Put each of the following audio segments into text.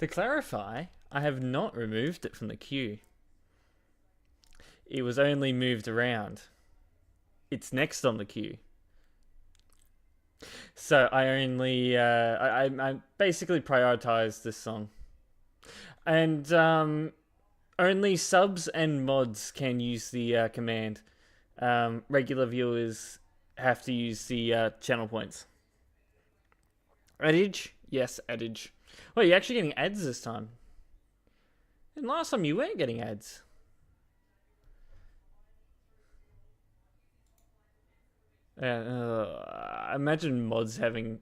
To clarify, I have not removed it from the queue. It was only moved around. It's next on the queue. So I only, I basically prioritized this song. And only subs and mods can use the command. Regular viewers have to use the channel points. Adage? Yes, adage. Well, you're actually getting ads this time. And last time you weren't getting ads. Imagine mods having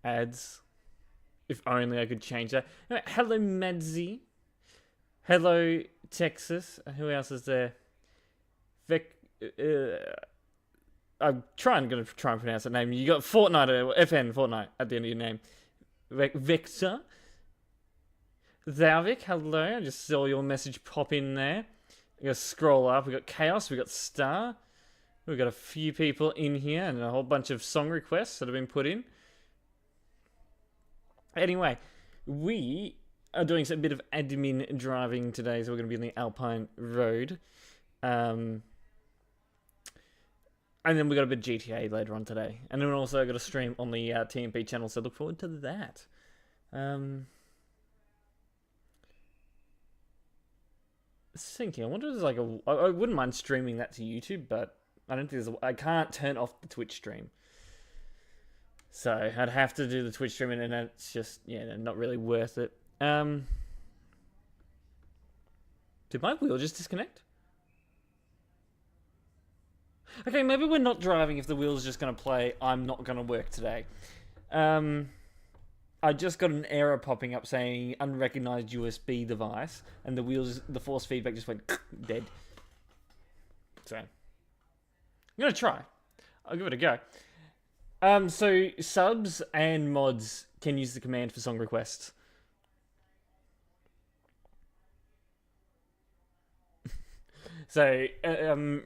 ads. If only I could change that. Anyway, hello, Madzi. Hello, Texas. Who else is there? I'm gonna try and pronounce that name. You got Fortnite, FN Fortnite at the end of your name. Victor. Zavik, hello. I just saw your message pop in there. We got scroll up. We got Chaos. We got Star. We've got a few people in here and a whole bunch of song requests that have been put in. Anyway, we are doing a bit of admin driving today, so we're going to be on the Alpine Road. And then we got a bit of GTA later on today. And then we also got a stream on the TMP channel, so look forward to that. Thinking, I wonder if there's like I wouldn't mind streaming that to YouTube, but I don't think I can't turn off the Twitch stream. So I'd have to do the Twitch stream, and it's just, yeah, not really worth it. Did my wheel just disconnect? Okay, maybe we're not driving if the wheel's just going to play I'm not going to work today. I just got an error popping up saying unrecognized USB device, and the force feedback just went dead. So I'm going to try. I'll give it a go. So subs and mods can use the command for song requests. So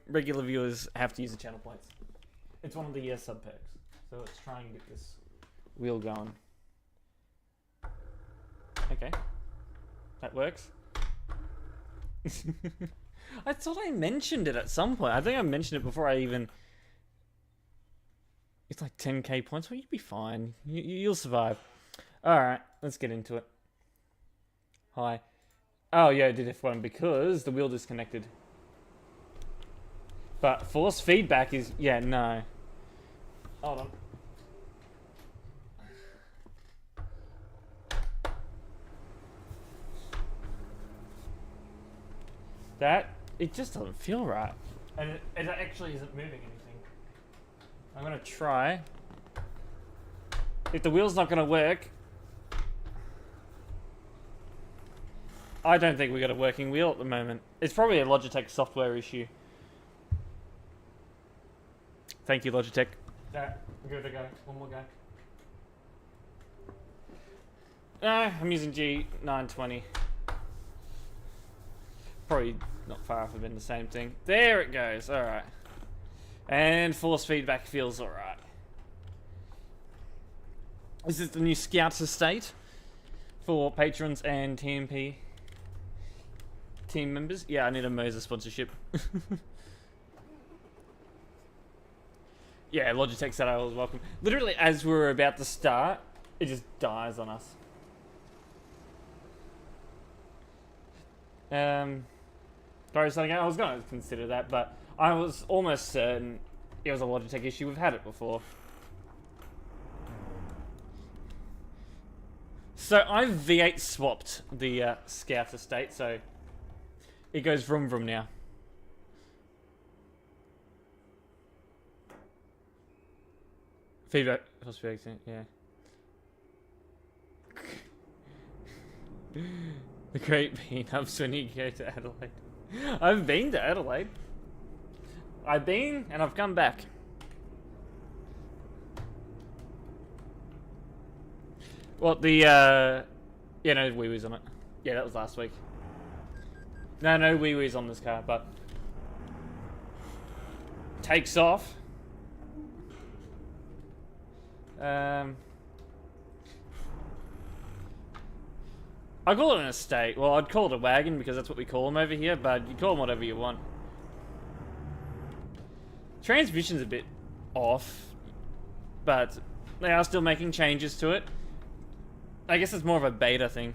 regular viewers have to use the channel points. It's one of the sub perks. So let's try and get this wheel going. Okay, that works. I thought I mentioned it at some point. I think I mentioned it before I even... It's like 10k points. Well, you'll be fine. You'll survive. Alright, let's get into it. Hi. Oh, yeah, I did F1 because the wheel disconnected. But force feedback is... Yeah, no. Hold on. It just doesn't feel right. And it actually isn't moving anything. I'm gonna try. If the wheel's not gonna work... I don't think we got a working wheel at the moment. It's probably a Logitech software issue. Thank you, Logitech. Alright, give it a go. One more go. No, I'm using G920. Probably not far off of being the same thing. There it goes. Alright. And force feedback feels alright. This is the new Scouts Estate for patrons and TMP team members. Yeah, I need a Moses sponsorship. Yeah, Logitech said I was welcome. Literally, as we were about to start, it just dies on us. Sorry, something I was going to consider that, but I was almost certain it was a Logitech issue. We've had it before. So I've V8 swapped the Scout Estate, so it goes vroom vroom now. Feedback, yeah. The Great Bean Ups when you go to Adelaide. I've been to Adelaide. I've been and I've come back. Well, the yeah, no wee wees on it. Yeah, that was last week. No wee wees on this car, but takes off. I call it an estate. Well, I'd call it a wagon because that's what we call them over here, but you call them whatever you want. Transmission's a bit off, but they are still making changes to it. I guess it's more of a beta thing.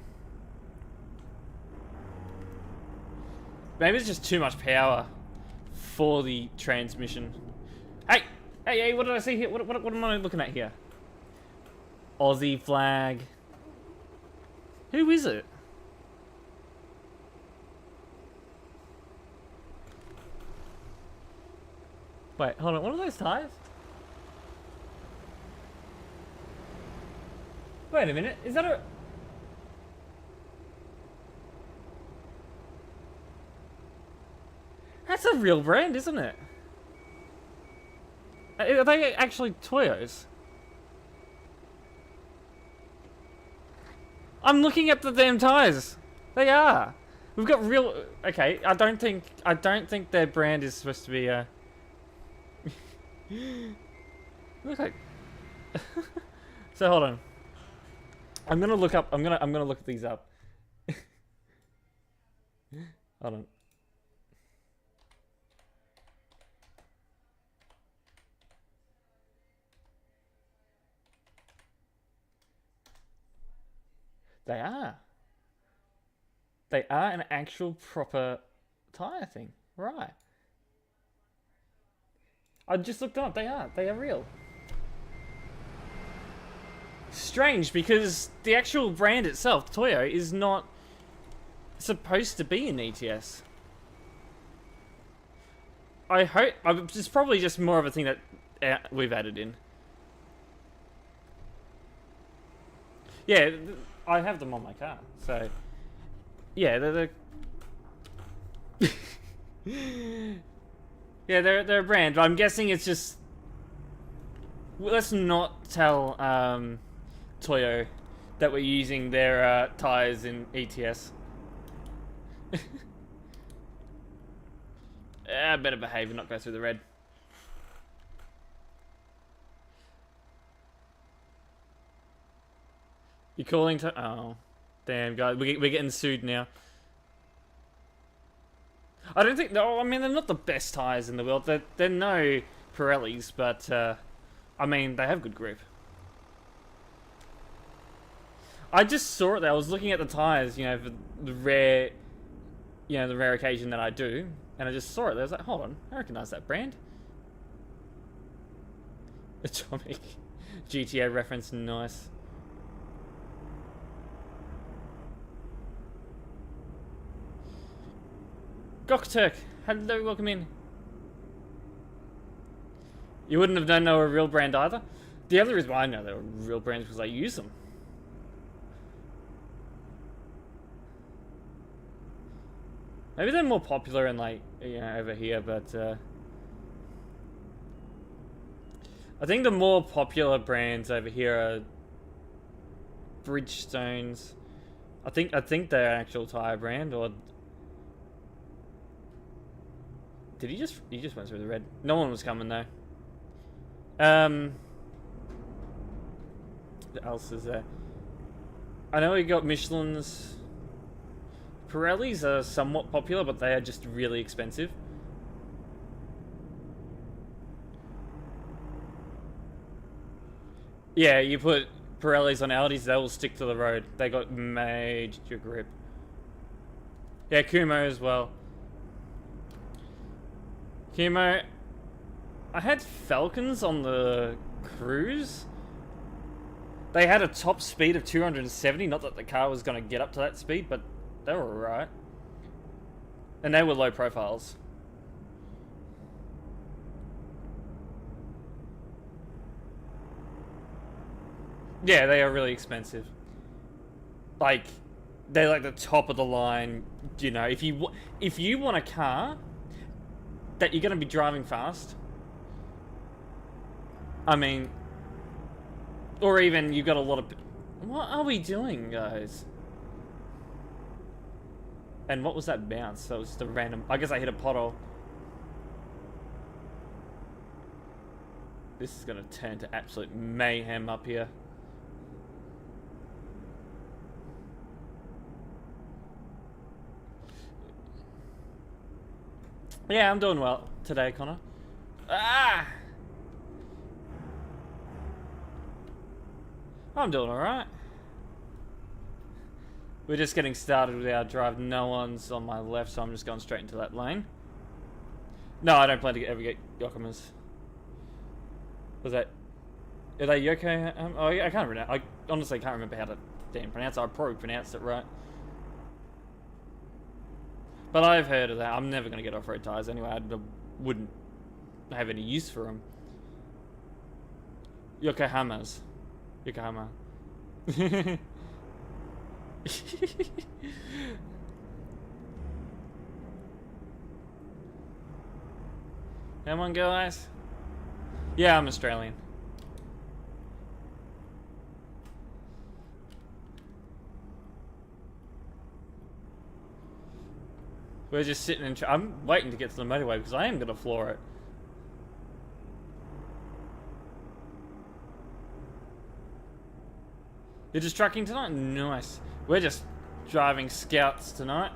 Maybe it's just too much power for the transmission. Hey! Hey, hey, what did I see here? What am I looking at here? Aussie flag. Who is it? Wait, hold on. What are those tires? Wait a minute. Is that a... That's a real brand, isn't it? Are they actually Toyos? I'm looking at the damn tires. They are. We've got real. Okay, I don't think their brand is supposed to be. Look like. So hold on. I'm gonna look up. I'm gonna look these up. Hold on. They are. They are an actual proper tire thing. Right. I just looked them up. They are. They are real. Strange, because the actual brand itself, Toyo, is not supposed to be an ETS. I hope... It's probably just more of a thing that we've added in. Yeah, I have them on my car, so... Yeah, they're... Yeah, they're a brand, but I'm guessing it's just... Let's not tell Toyo that we're using their tires in ETS. Better behave and not go through the red. You're calling to... Oh. Damn, guys. We're getting sued now. I don't think... No, I mean, they're not the best tires in the world. They're no Pirellis, but... I mean, they have good grip. I just saw it there. I was looking at the tires, you know, for the rare... You know, the rare occasion that I do. And I just saw it there. I was like, hold on. I recognize that brand. Atomic. GTA reference. Nice. Gokturk, hello, welcome in. You wouldn't have known they were a real brand either? The other reason why I know they were real brands because I use them. Maybe they're more popular in, like, you know, over here, but I think the more popular brands over here are Bridgestones. I think they're an actual tire brand, or did he just went through the red? No one was coming though. What else is there? I know we got Michelin's. Pirellis are somewhat popular, but they are just really expensive. Yeah, you put Pirellis on Audis, they will stick to the road. They got major grip. Yeah, Kumo as well. Kumo, I had Falcons on the Cruise. They had a top speed of 270. Not that the car was going to get up to that speed, but they were alright. And they were low profiles. Yeah, they are really expensive. Like, they're like the top of the line. You know, if you want a car that you're going to be driving fast, I mean, or even you got a lot of... What are we doing, guys? And what was that bounce? That was just a random... I guess I hit a pothole. This is going to turn to absolute mayhem up here. Yeah, I'm doing well today, Connor. Ah! I'm doing alright. We're just getting started with our drive. No one's on my left, so I'm just going straight into that lane. No, I don't plan to ever get Yokomas. Was that... Are they Yoko? Oh, I can't remember. I honestly can't remember how to damn pronounce it. I probably pronounced it right. But I've heard of that. I'm never going to get off-road tyres anyway. I wouldn't have any use for them. Yokohamas. Yokohama. Come on, guys. Yeah, I'm Australian. We're just sitting in... I'm waiting to get to the motorway because I am going to floor it. You're just trucking tonight? Nice. We're just driving scouts tonight.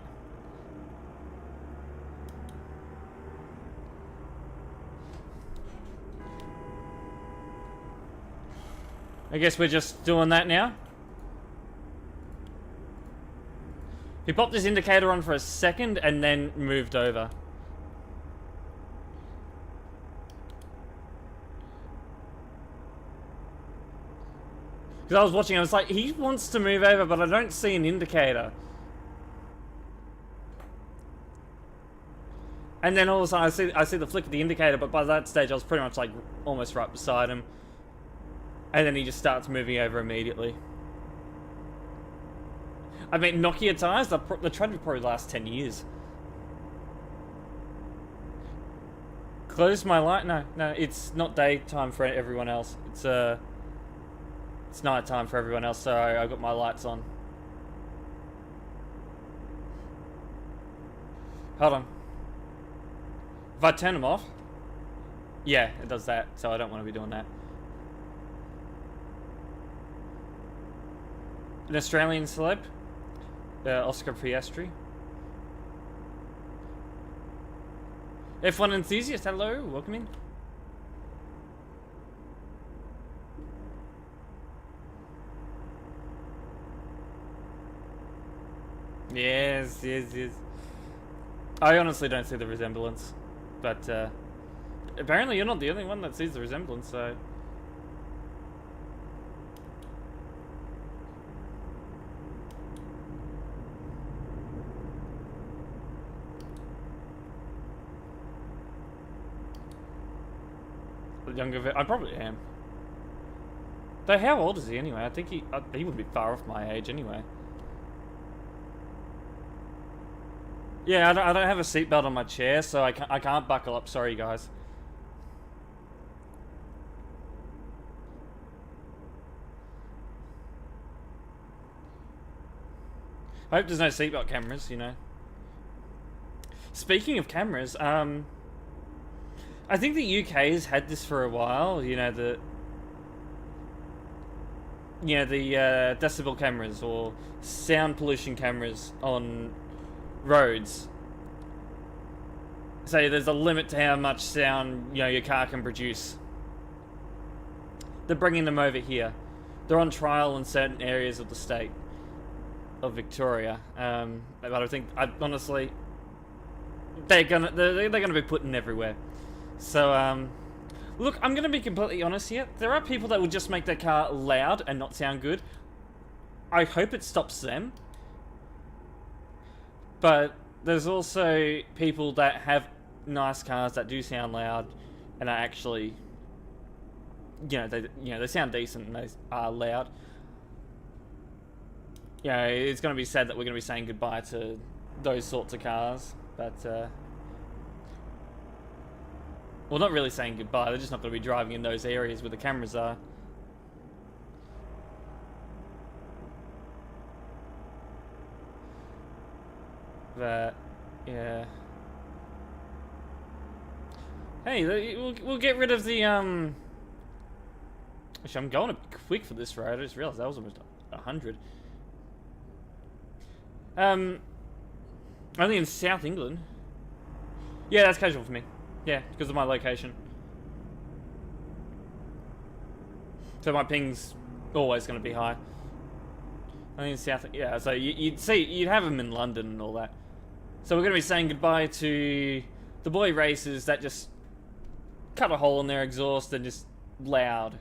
I guess we're just doing that now. He popped his indicator on for a second and then moved over. Because I was watching, I was like, he wants to move over, but I don't see an indicator. And then all of a sudden, I see the flick of the indicator, but by that stage, I was pretty much like almost right beside him. And then he just starts moving over immediately. I mean, Nokia tires, the tread would probably last 10 years. Close my light? No, it's not daytime for everyone else. It's night time for everyone else, so I got my lights on. Hold on. If I turn them off, yeah, it does that, so I don't want to be doing that. An Australian celeb, Oscar Piastri. F1 enthusiast, hello, welcome in. Yes. I honestly don't see the resemblance, but apparently you're not the only one that sees the resemblance, so... Younger, I probably am. Though, how old is he anyway? I think he would be far off my age anyway. Yeah, I don't have a seatbelt on my chair, so I can't buckle up. Sorry, guys. I hope there's no seatbelt cameras, you know. Speaking of cameras, I think the UK has had this for a while. You know, the decibel cameras or sound pollution cameras on roads. So there's a limit to how much sound, you know, your car can produce. They're bringing them over here. They're on trial in certain areas of the state of Victoria. But I think, honestly, they're gonna be put in everywhere. So, look, I'm gonna be completely honest here. There are people that would just make their car loud and not sound good. I hope it stops them. But there's also people that have nice cars that do sound loud and are actually, they sound decent and they are loud. Yeah, it's going to be sad that we're going to be saying goodbye to those sorts of cars, but well, not really saying goodbye. They're just not going to be driving in those areas where the cameras are. But yeah. Hey, we'll get rid of the Actually, I'm going a bit quick for this road. I just realized that was almost 100. Only in South England. Yeah, that's casual for me. Yeah, because of my location. So my ping's always going to be high. I think in South, yeah. So you'd have them in London and all that. So we're going to be saying goodbye to the boy racers that just cut a hole in their exhaust and just loud.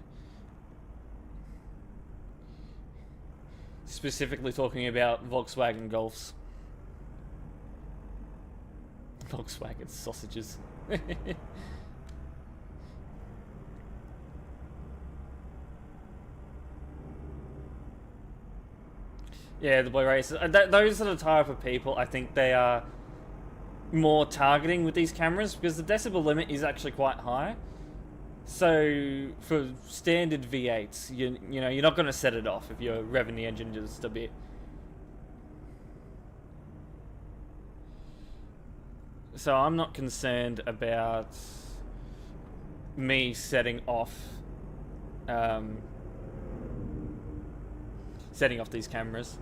Specifically talking about Volkswagen Golfs. Volkswagen sausages. Yeah, the boy racers. Those are the type of people I think they are more targeting with these cameras, because the decibel limit is actually quite high. So for standard V8s, you know you're not going to set it off if you're revving the engine just a bit. So I'm not concerned about me setting off these cameras.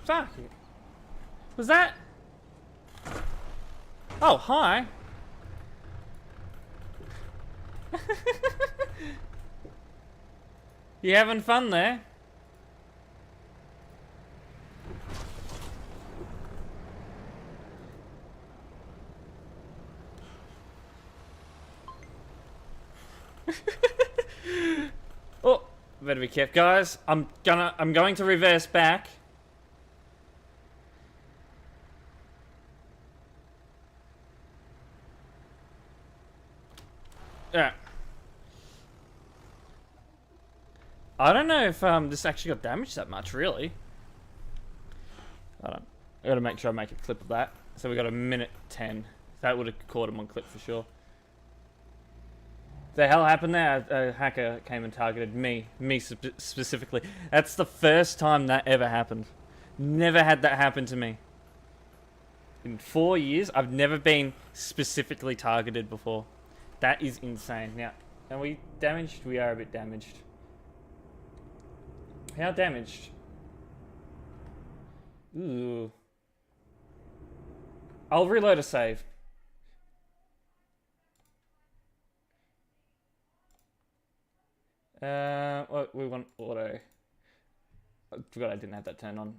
Fuck it. Was that? Oh, hi. You having fun there? Oh, better be careful, guys. I'm going to reverse back. Yeah. I don't know if this actually got damaged that much, really. I gotta make sure I make a clip of that. So we got a minute 10. That would have caught him on clip for sure. The hell happened there? A hacker came and targeted me specifically. That's the first time that ever happened. Never had that happen to me. In 4 years, I've never been specifically targeted before. That is insane. Now, are we damaged? We are a bit damaged. How damaged? Ooh. I'll reload a save. What we want auto. I forgot I didn't have that turned on.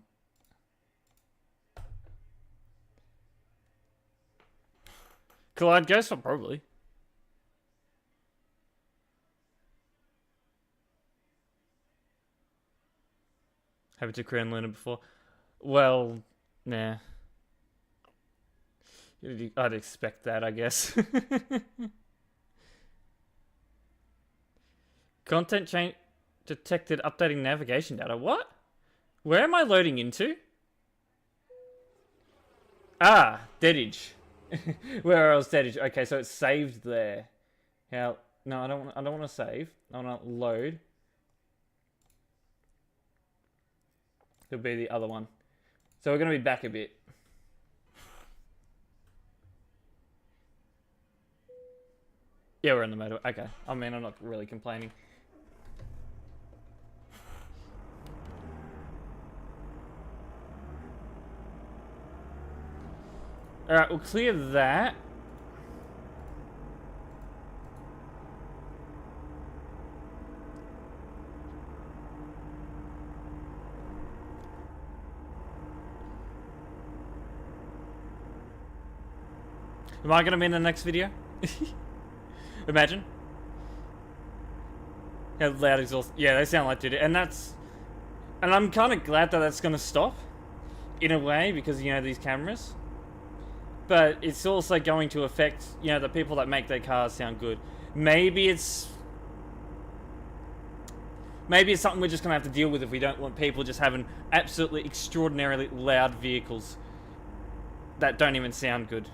Collide Ghost? Probably. Have it to Crown Luna before? Well, nah. I'd expect that, I guess. Content change detected updating navigation data. What? Where am I loading into? Ah, deadage. Where else deadage? Okay, so it's saved there. How? No, I don't want to save. I want to load. It'll be the other one. So we're going to be back a bit. Yeah, we're in the motor. Okay. I mean, I'm not really complaining. Alright, we'll clear that. Am I going to be in the next video? Imagine. How loud exhaust. Yeah, they sound like dude. And I'm kind of glad that that's going to stop. In a way, because, you know, these cameras. But it's also going to affect, you know, the people that make their cars sound good. Maybe it's something we're just going to have to deal with if we don't want people just having absolutely extraordinarily loud vehicles that don't even sound good.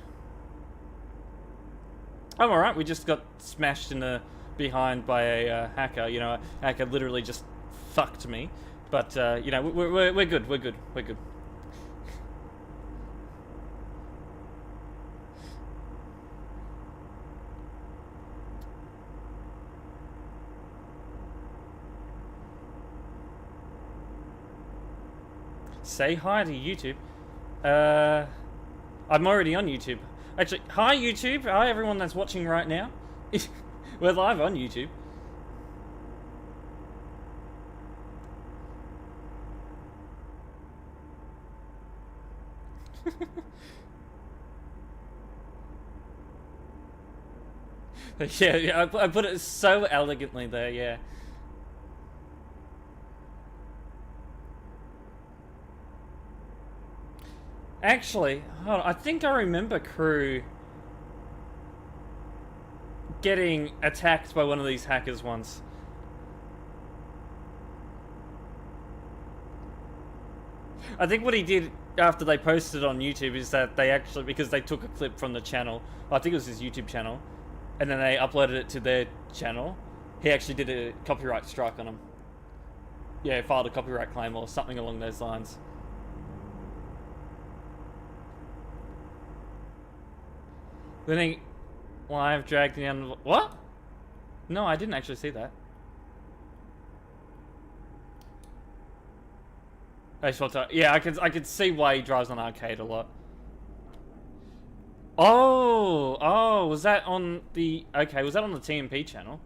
I'm alright, we just got smashed in the behind by a hacker. You know, a hacker literally just fucked me. But, you know, we're good, we're good, we're good. Say hi to YouTube. I'm already on YouTube. Actually, hi YouTube. Hi everyone that's watching right now. We're live on YouTube. Yeah, I put it so elegantly there, yeah. Actually, hold on, I think I remember Crew getting attacked by one of these hackers once. I think what he did after they posted it on YouTube is that they actually, because they took a clip from the channel, I think it was his YouTube channel, and then they uploaded it to their channel, he actually did a copyright strike on him. Yeah, filed a copyright claim or something along those lines. Then he live dragged down the... What? No, I didn't actually see that. Yeah, I could see why he drives on arcade a lot. Oh, was that on the... Okay, was that on the TMP channel?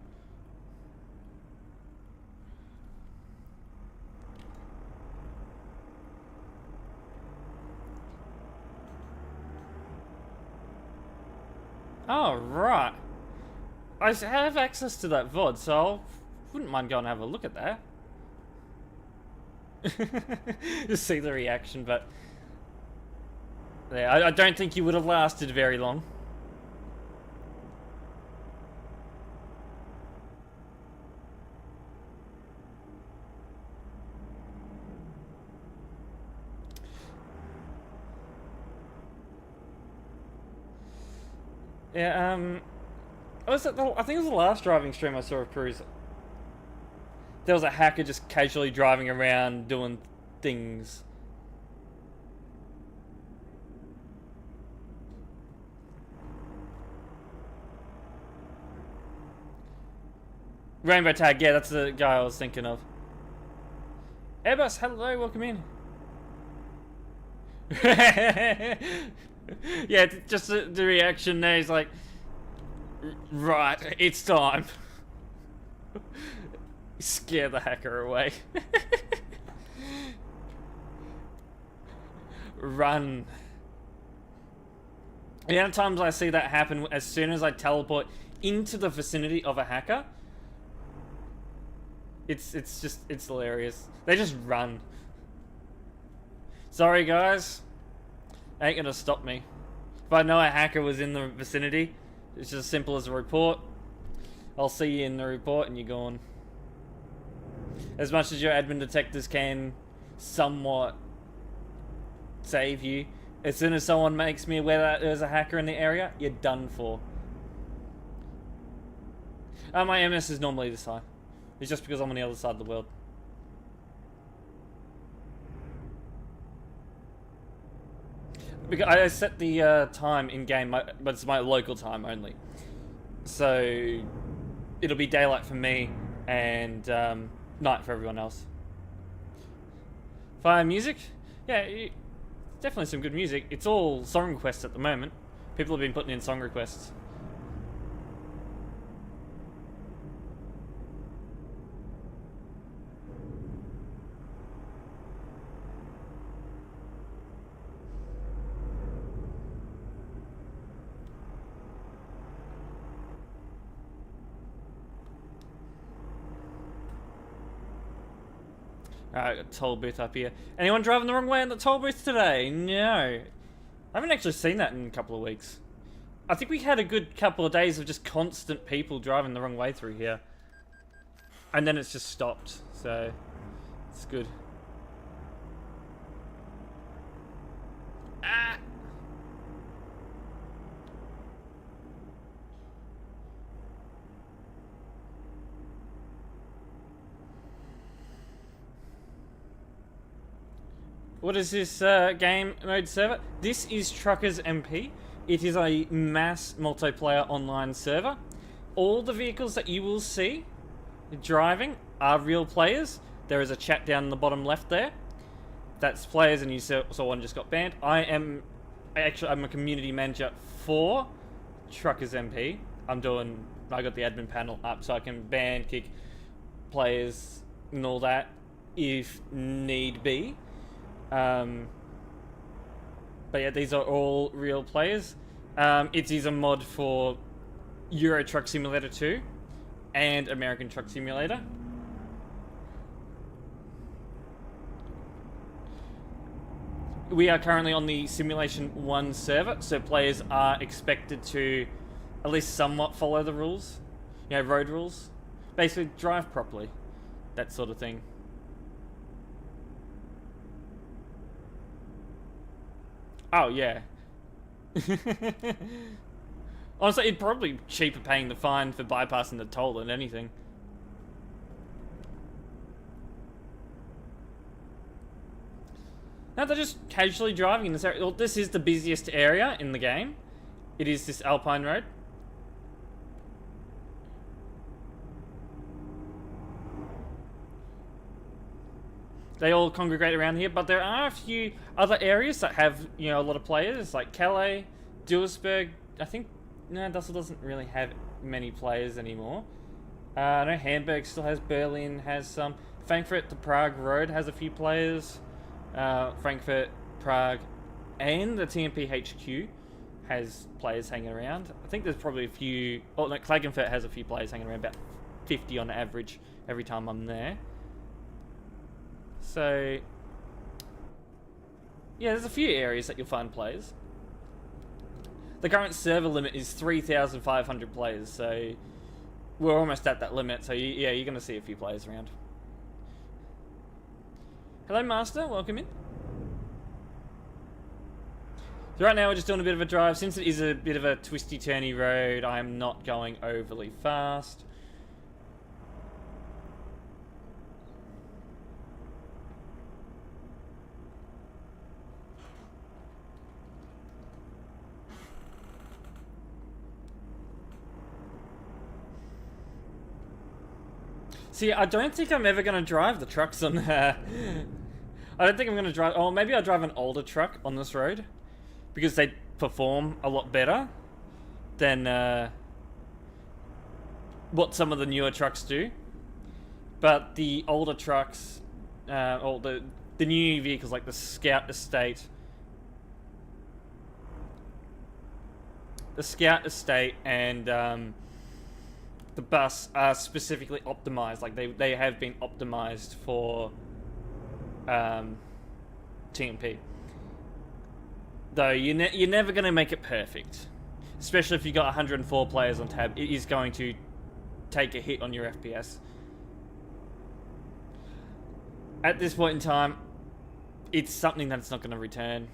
Oh, right. I have access to that VOD, so I wouldn't mind going and have a look at that. Just see the reaction, but... Yeah, I don't think you would have lasted very long. Yeah, I think it was the last driving stream I saw of Cruise. There was a hacker just casually driving around doing things. Rainbow Tag, yeah, that's the guy I was thinking of. Airbus, hello, welcome in. Yeah, just the reaction there is like, right, it's time. Scare the hacker away. Run. The amount of times I see that happen as soon as I teleport into the vicinity of a hacker, it's hilarious. They just run. Sorry guys, ain't gonna stop me. If I know a hacker was in the vicinity, it's just as simple as a report. I'll see you in the report and you're gone. As much as your admin detectors can somewhat save you, as soon as someone makes me aware that there's a hacker in the area, you're done for. My MS is normally this high. It's just because I'm on the other side of the world. Because I set the time in game, but it's my local time only. So it'll be daylight for me and night for everyone else. Fire music? Yeah, definitely some good music. It's all song requests at the moment. People have been putting in song requests. Alright, got toll booth up here. Anyone driving the wrong way in the toll booth today? No. I haven't actually seen that in a couple of weeks. I think we had a good couple of days of just constant people driving the wrong way through here. And then it's just stopped, so it's good. Ah! What is this game mode server? This is TruckersMP. It is a mass multiplayer online server. All the vehicles that you will see driving are real players. There is a chat down in the bottom left there. That's players, and you saw one just got banned. I'm a community manager for TruckersMP. I got the admin panel up so I can ban, kick players and all that if need be. But yeah, these are all real players. It is a mod for Euro Truck Simulator 2 and American Truck Simulator. We are currently on the Simulation 1 server, so players are expected to at least somewhat follow the rules. You know, road rules. Basically, drive properly. That sort of thing. Oh, yeah. Honestly, it'd probably be cheaper paying the fine for bypassing the toll than anything. Now they're just casually driving in this area. Well, this is the busiest area in the game. It is this Alpine road. They all congregate around here, but there are a few other areas that have, you know, a lot of players, like Calais, Duisburg. I think, no, Dussel doesn't really have many players anymore. I know Hamburg still has, Berlin has some. Frankfurt to Prague Road has a few players. Frankfurt, Prague, and the TMP HQ has players hanging around. I think there's probably a few. Oh no, Klagenfurt has a few players hanging around, about 50 on average every time I'm there. So yeah, there's a few areas that you'll find players. The current server limit is 3,500 players, so we're almost at that limit. So yeah, you're gonna see a few players around. Hello, Master. Welcome in. So right now we're just doing a bit of a drive. Since it is a bit of a twisty-turny road, I'm not going overly fast. See, I don't think I'm ever going to drive the trucks on there. I don't think I'm going to drive... Oh, maybe I'll drive an older truck on this road. Because they perform a lot better than what some of the newer trucks do. But the older trucks, or the new vehicles like the Scout Estate... The Scout Estate and the bus are specifically optimized. Like they have been optimized for TMP. Though you're never going to make it perfect, especially if you got 104 players on tab. It is going to take a hit on your FPS. At this point in time, it's something that's not going to return.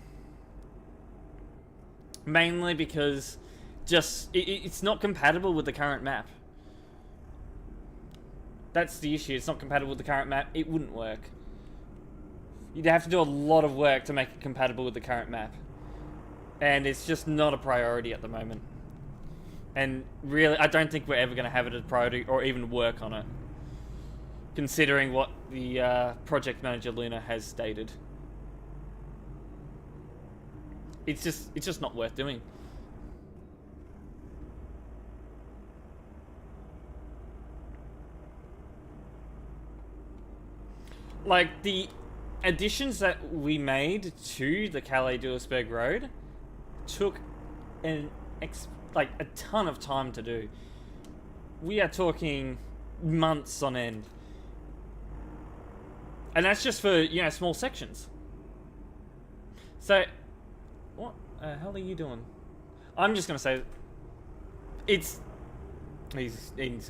Mainly because it's not compatible with the current map. That's the issue. It's not compatible with the current map. It wouldn't work. You'd have to do a lot of work to make it compatible with the current map. And it's just not a priority at the moment. And really, I don't think we're ever going to have it as a priority or even work on it. Considering what the project manager Luna has stated. It's just not worth doing. Like, the additions that we made to the Calais-Duisburg road took a ton of time to do. We are talking months on end. And that's just for, you know, small sections. So, what the hell are you doing? I'm just going to say, he's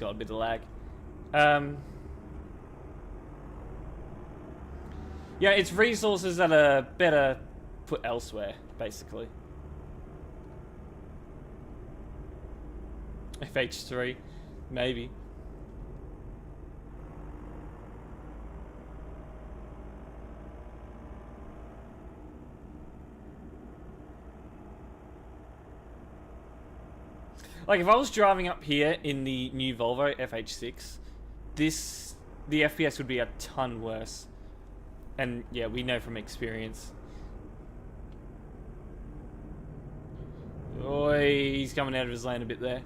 got a bit of lag. Yeah, it's resources that are better put elsewhere, basically. FH3, maybe. Like, if I was driving up here in the new Volvo FH6, the FPS would be a ton worse. And yeah, we know from experience. Oh, he's coming out of his lane a bit there.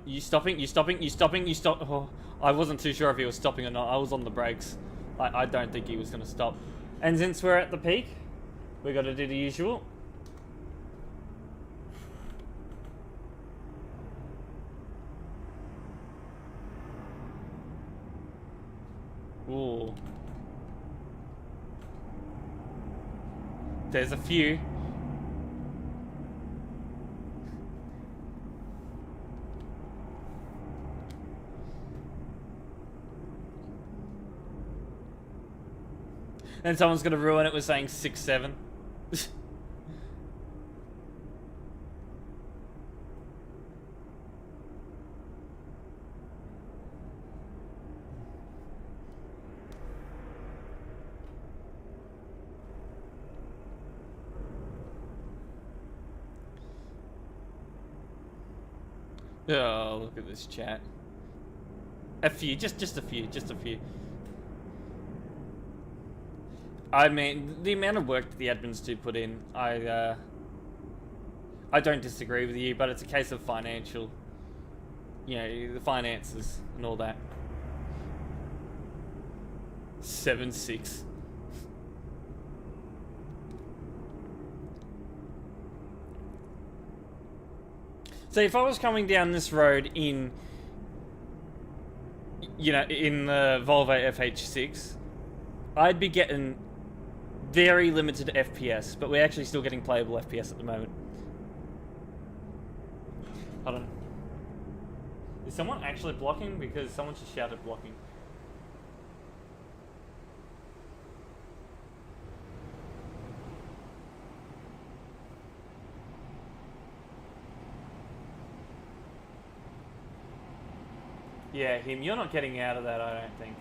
You stopping? You stopping? You stopping? You stop? Oh, I wasn't too sure if he was stopping or not. I was on the brakes. I don't think he was going to stop. And since we're at the peak, we got to do the usual. Ooh. There's a few. And someone's gonna ruin it with saying 6-7. Oh, look at this chat. A few, just a few, just a few. I mean, the amount of work that the admins do put in, I don't disagree with you, but it's a case of financial, you know, the finances and all that. 7-6. So if I was coming down this road in, you know, in the Volvo FH6, I'd be getting very limited FPS, but we're actually still getting playable FPS at the moment. Hold on. Is someone actually blocking? Because someone just shouted blocking. Yeah, him. You're not getting out of that, I don't think.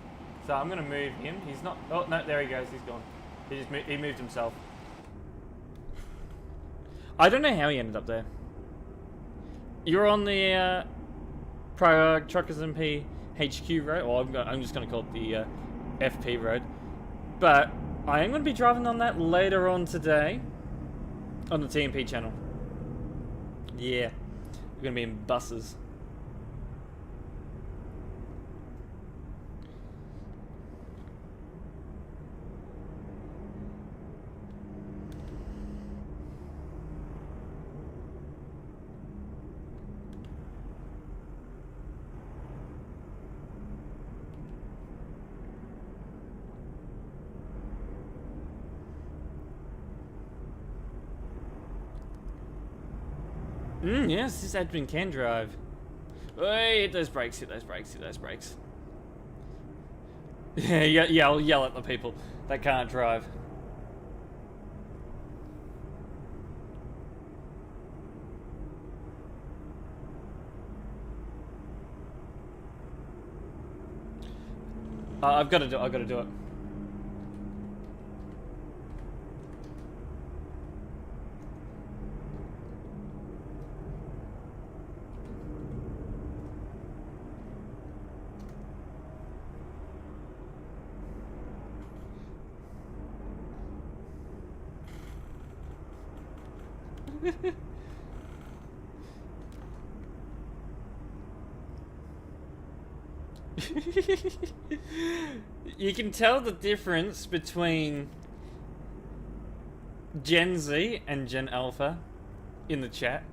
So I'm going to move him. He's not... Oh, no, there he goes. He's gone. He moved himself. I don't know how he ended up there. You're on the TruckersMP HQ road. Or I'm just going to call it the FP road. But I am going to be driving on that later on today. On the TMP channel. Yeah. We're going to be in buses. Yes, this admin can drive. Hey, hit those brakes, hit those brakes, hit those brakes. Yeah, I'll yell at the people that can't drive. I've got to do it. You can tell the difference between Gen Z and Gen Alpha in the chat.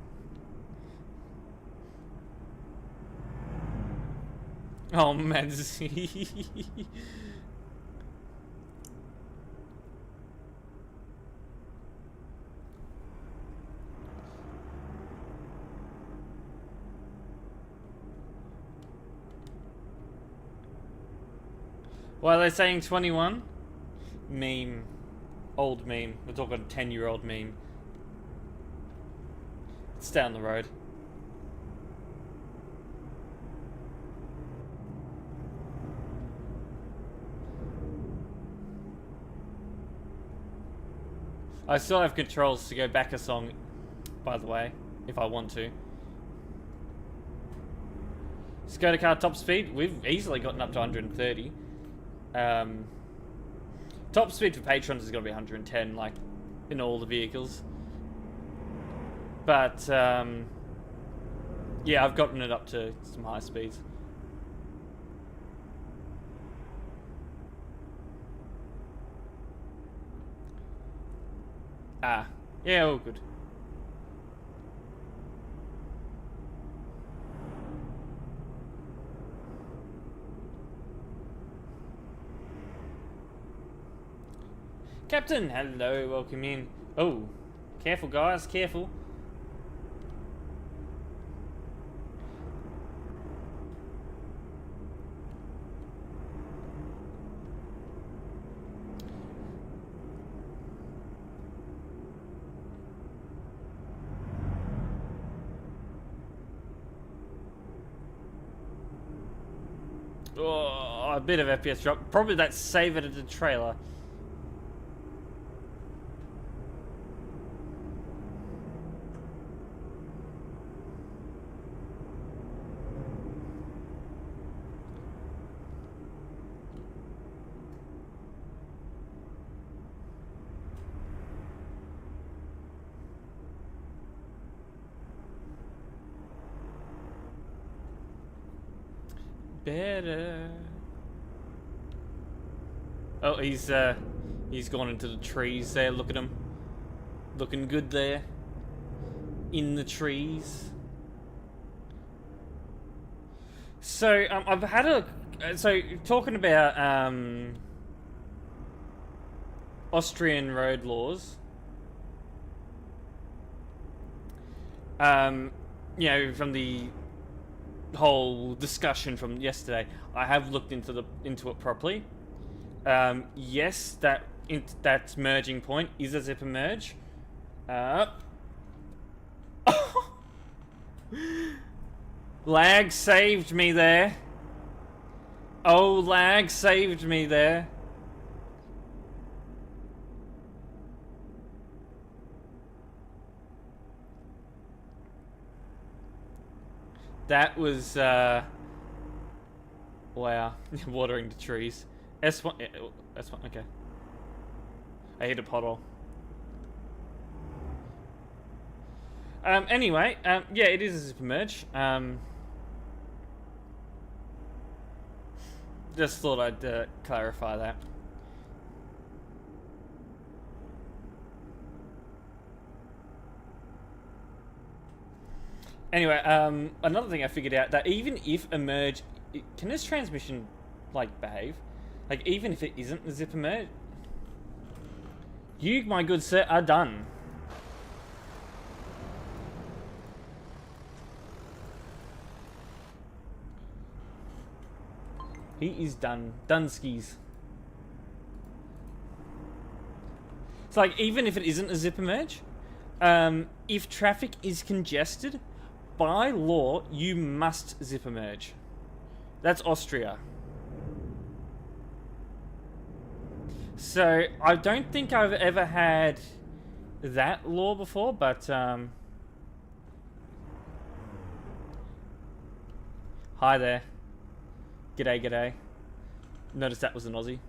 Oh man. Why are they saying 21? Meme. Old meme. We're talking 10-year-old meme. It's down the road. I still have controls to go back a song, by the way, if I want to. Skoda car top speed, we've easily gotten up to 130. Top speed for patrons is going to be 110, like in all the vehicles. But yeah, I've gotten it up to some high speeds. Ah, yeah, all good. Captain, hello, welcome in. Oh, careful guys, careful. Oh, a bit of FPS drop. Probably that save it at the trailer. Better. Oh, he's gone into the trees there. Look at him, looking good there in the trees. So I've had a talking about Austrian road laws. You know, from the whole discussion from yesterday, I have looked into it properly. Yes, that merging point is a zipper merge. Lag saved me there. Oh, lag saved me there. That was, wow. Watering the trees. S1, S1, okay. I hit a pothole. Anyway, yeah, it is a zipper merge. Just thought I'd clarify that. Anyway, another thing I figured out, that even if a merge... Can this transmission, like, behave? Like, even if it isn't a zipper merge? You, my good sir, are done. He is done. Dunskies. It's like, even if it isn't a zipper merge, if traffic is congested, by law, you must zipper merge. That's Austria. So, I don't think I've ever had that law before, but, hi there. G'day, g'day. Notice that was an Aussie.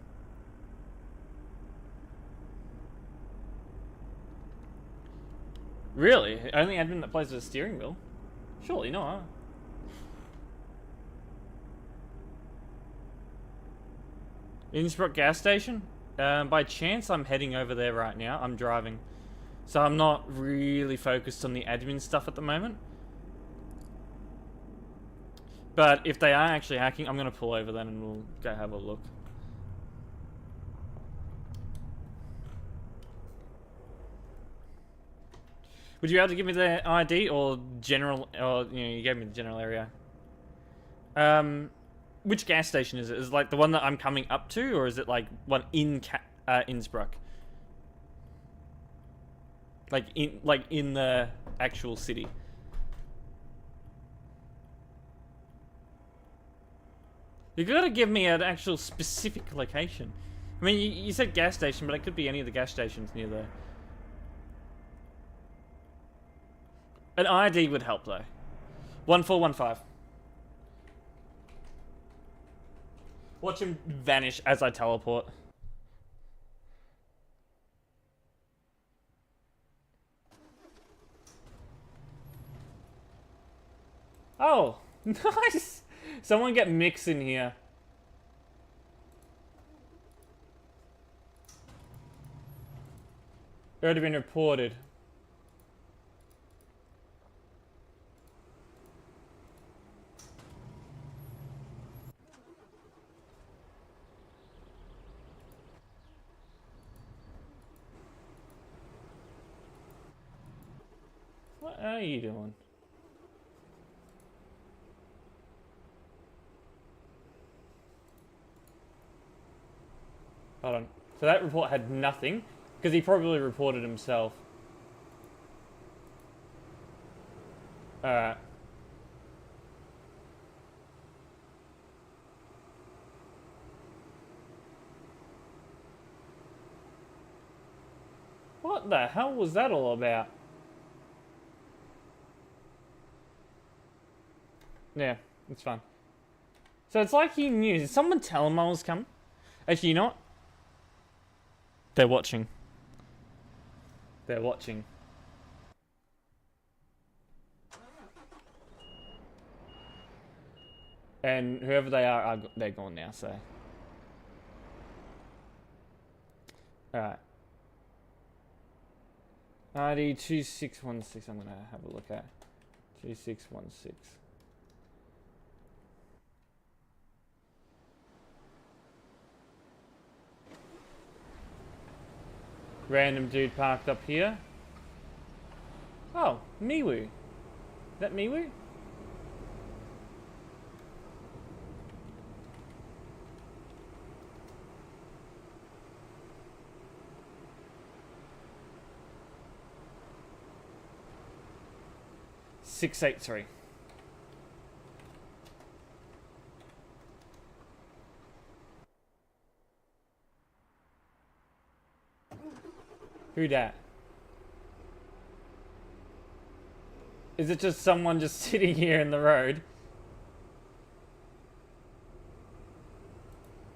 Really? Only admin that plays with a steering wheel? Surely not. Innsbruck gas station? By chance, I'm heading over there right now. I'm driving. So I'm not really focused on the admin stuff at the moment. But if they are actually hacking, I'm going to pull over then and we'll go have a look. Would you be able to give me the ID or general, or you know, you gave me the general area. Which gas station is it? Is it like the one that I'm coming up to, or is it like one in Innsbruck? Like in the actual city. You gotta give me an actual specific location. I mean, you said gas station, but it could be any of the gas stations near there. An ID would help though. 1415. Watch him vanish as I teleport. Oh, nice! Someone get Mix in here. Already been reported. What are you doing? Hold on. So that report had nothing, because he probably reported himself. Alright. What the hell was that all about? Yeah, it's fine. So it's like he knew. Did someone tell him I was coming? Actually, you know what? They're watching. They're watching. And whoever they are they're gone now, so. Alright. ID 2616, I'm gonna have a look at. 2616. Random dude parked up here. Oh, Miwu. Is that Miwu? Six eight three. Who dat? Is it just someone just sitting here in the road?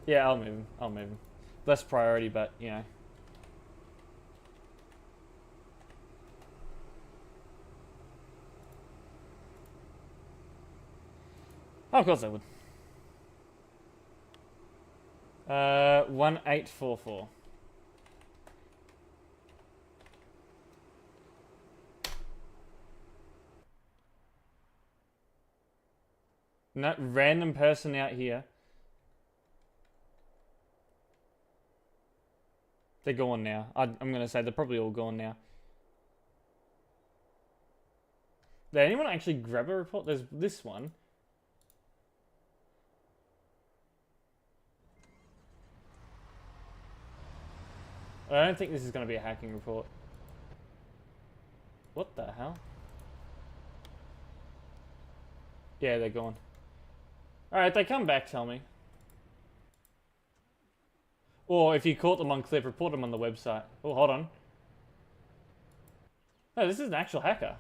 Yeah, I'll move him. I'll move him. Less priority, but, you know. Oh, of course I would. 1844. No, random person out here. They're gone now. I'm going to say they're probably all gone now. Did anyone actually grab a report? There's this one. I don't think this is going to be a hacking report. What the hell? Yeah, they're gone. Alright, they come back, tell me. Or if you caught them on clip, report them on the website. Oh, hold on. No, this is an actual hacker.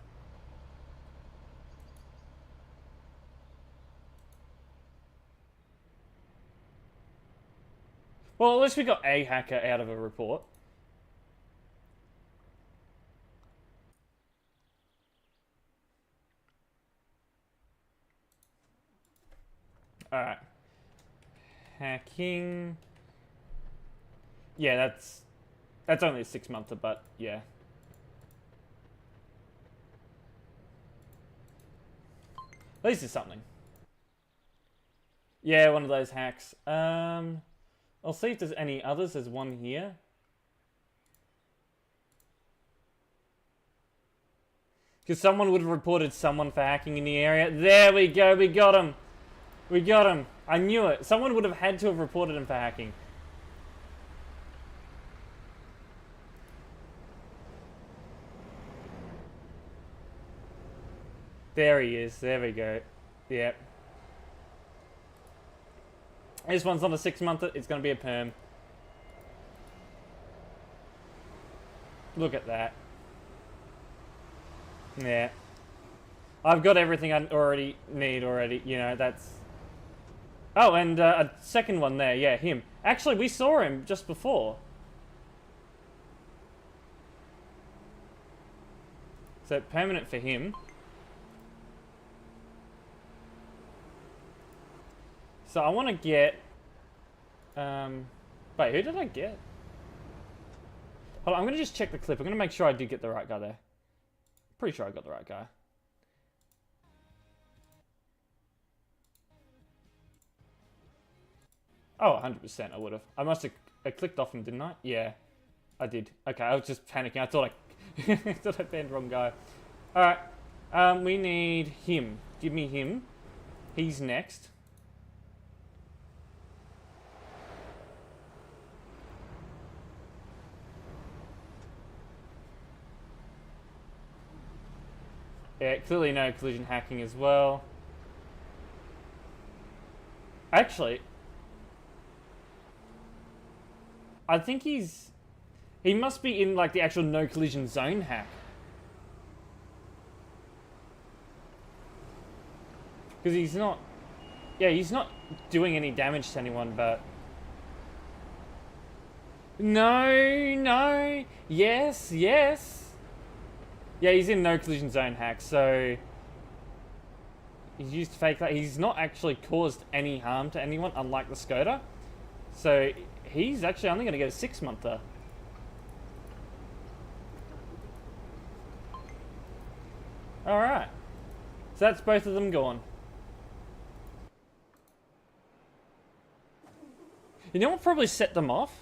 Well, at least we got a hacker out of a report. Alright. Hacking. Yeah, that's only a 6-monther, but yeah. At least it's something. Yeah, one of those hacks. I'll see if there's any others. There's one here. Because someone would have reported someone for hacking in the area. There we go, we got him. We got him. I knew it. Someone would have had to have reported him for hacking. There he is. There we go. Yep. This one's not a 6-monther. It's going to be a perm. Look at that. Yeah. I've got everything I already need already. You know, that's... Oh, and a second one there. Yeah, him. Actually, we saw him just before. So permanent for him. So I want to get... wait, who did I get? Hold on, I'm going to just check the clip. I'm going to make sure I did get the right guy there. Pretty sure I got the right guy. Oh, 100% I would have. I must have... I clicked off him, didn't I? Yeah, I did. Okay, I was just panicking. I thought I... I thought I banned the wrong guy. Alright. We need him. Give me him. He's next. Yeah, clearly no collision hacking as well. Actually, I think he must be in like the actual no collision zone hack. Because he's not, yeah, he's not doing any damage to anyone, but... No, yes. Yeah, he's in no collision zone hack, so... He's used fake light. He's not actually caused any harm to anyone, unlike the Skoda. So, he's actually only going to get a 6-monther. Alright. So that's both of them gone. You know what probably set them off?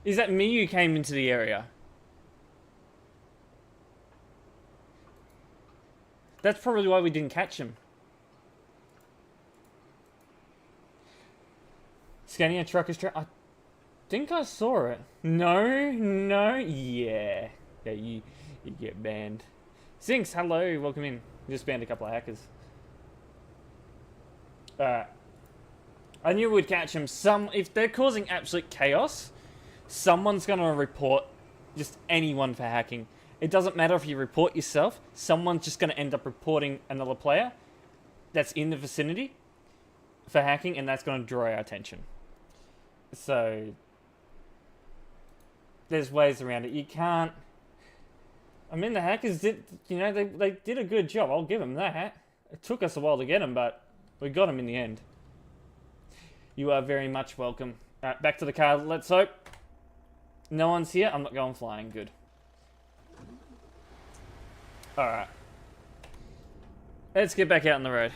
Is that Miyu came into the area. That's probably why we didn't catch him. Scania Truckers I think I saw it. No, yeah. Yeah, you get banned. Zinx, hello, welcome in. We just banned a couple of hackers. Alright. I knew we'd catch him. If they're causing absolute chaos, someone's gonna report just anyone for hacking. It doesn't matter if you report yourself, someone's just gonna end up reporting another player that's in the vicinity for hacking, and that's gonna draw our attention. So there's ways around it. You can't... I mean, the hackers did, you know, they did a good job. I'll give them that. It took us a while to get them, but we got them in the end. You are very much welcome. Alright, back to the car. Let's hope. No one's here. I'm not going flying. Good. Alright. Let's get back out on the road.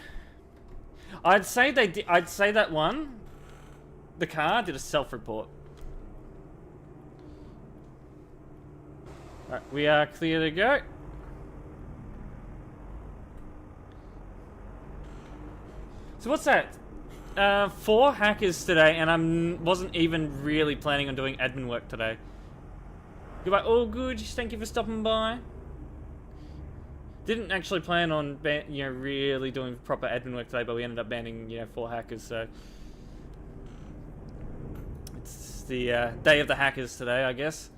I'd say they did, I'd say that one, the car, did a self-report. Alright, we are clear to go. So what's that? 4 hackers today, and I wasn't even really planning on doing admin work today. Goodbye, all good. Thank you for stopping by. Didn't actually plan on, really doing proper admin work today, but we ended up banning, 4 hackers. So it's the day of the hackers today, I guess.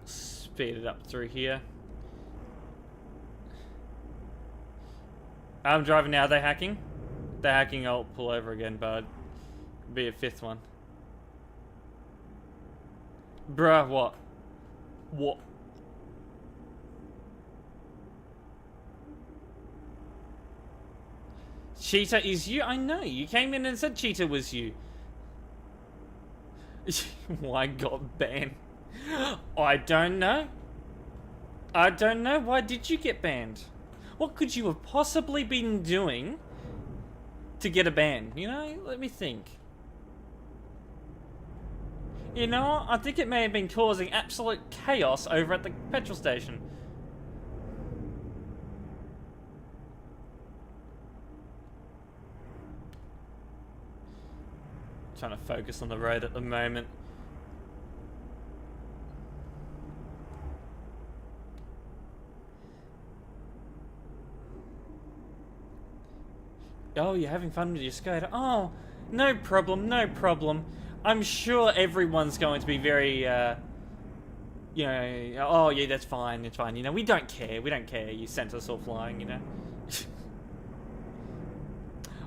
Speed it up through here. I'm driving now. Are they hacking? They're hacking. I'll pull over again, but be a 5th one. Bruh, what? What? Cheetah is you? I know. You came in and said Cheetah was you. Why got banned? I don't know. I don't know. Why did you get banned? What could you have possibly been doing to get a ban? Let me think. I think it may have been causing absolute chaos over at the petrol station. Trying to focus on the road at the moment. Oh, you're having fun with your skater? Oh, no problem, no problem. I'm sure everyone's going to be very, you know, oh yeah, that's fine, it's fine. You know, we don't care. We don't care. You sent us all flying, you know.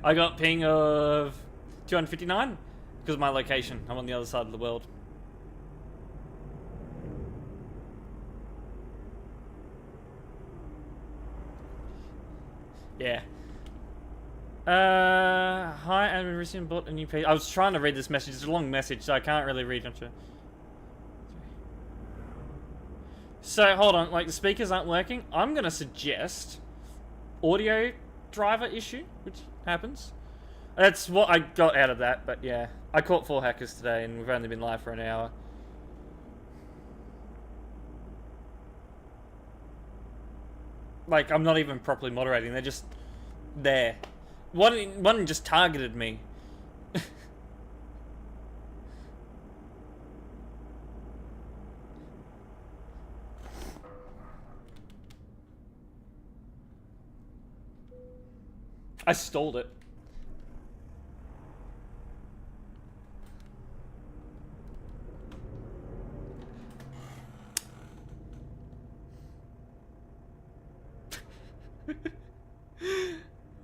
I got ping of 259 because of my location. I'm on the other side of the world. Yeah. Hi, admin recently bought a new page. I was trying to read this message. It's a long message, so I can't really read it. So, hold on. Like, the speakers aren't working. I'm going to suggest audio driver issue, which happens. That's what I got out of that, but yeah. I caught 4 hackers today, and we've only been live for an hour. Like, I'm not even properly moderating. They're just there. One just targeted me. I stalled it.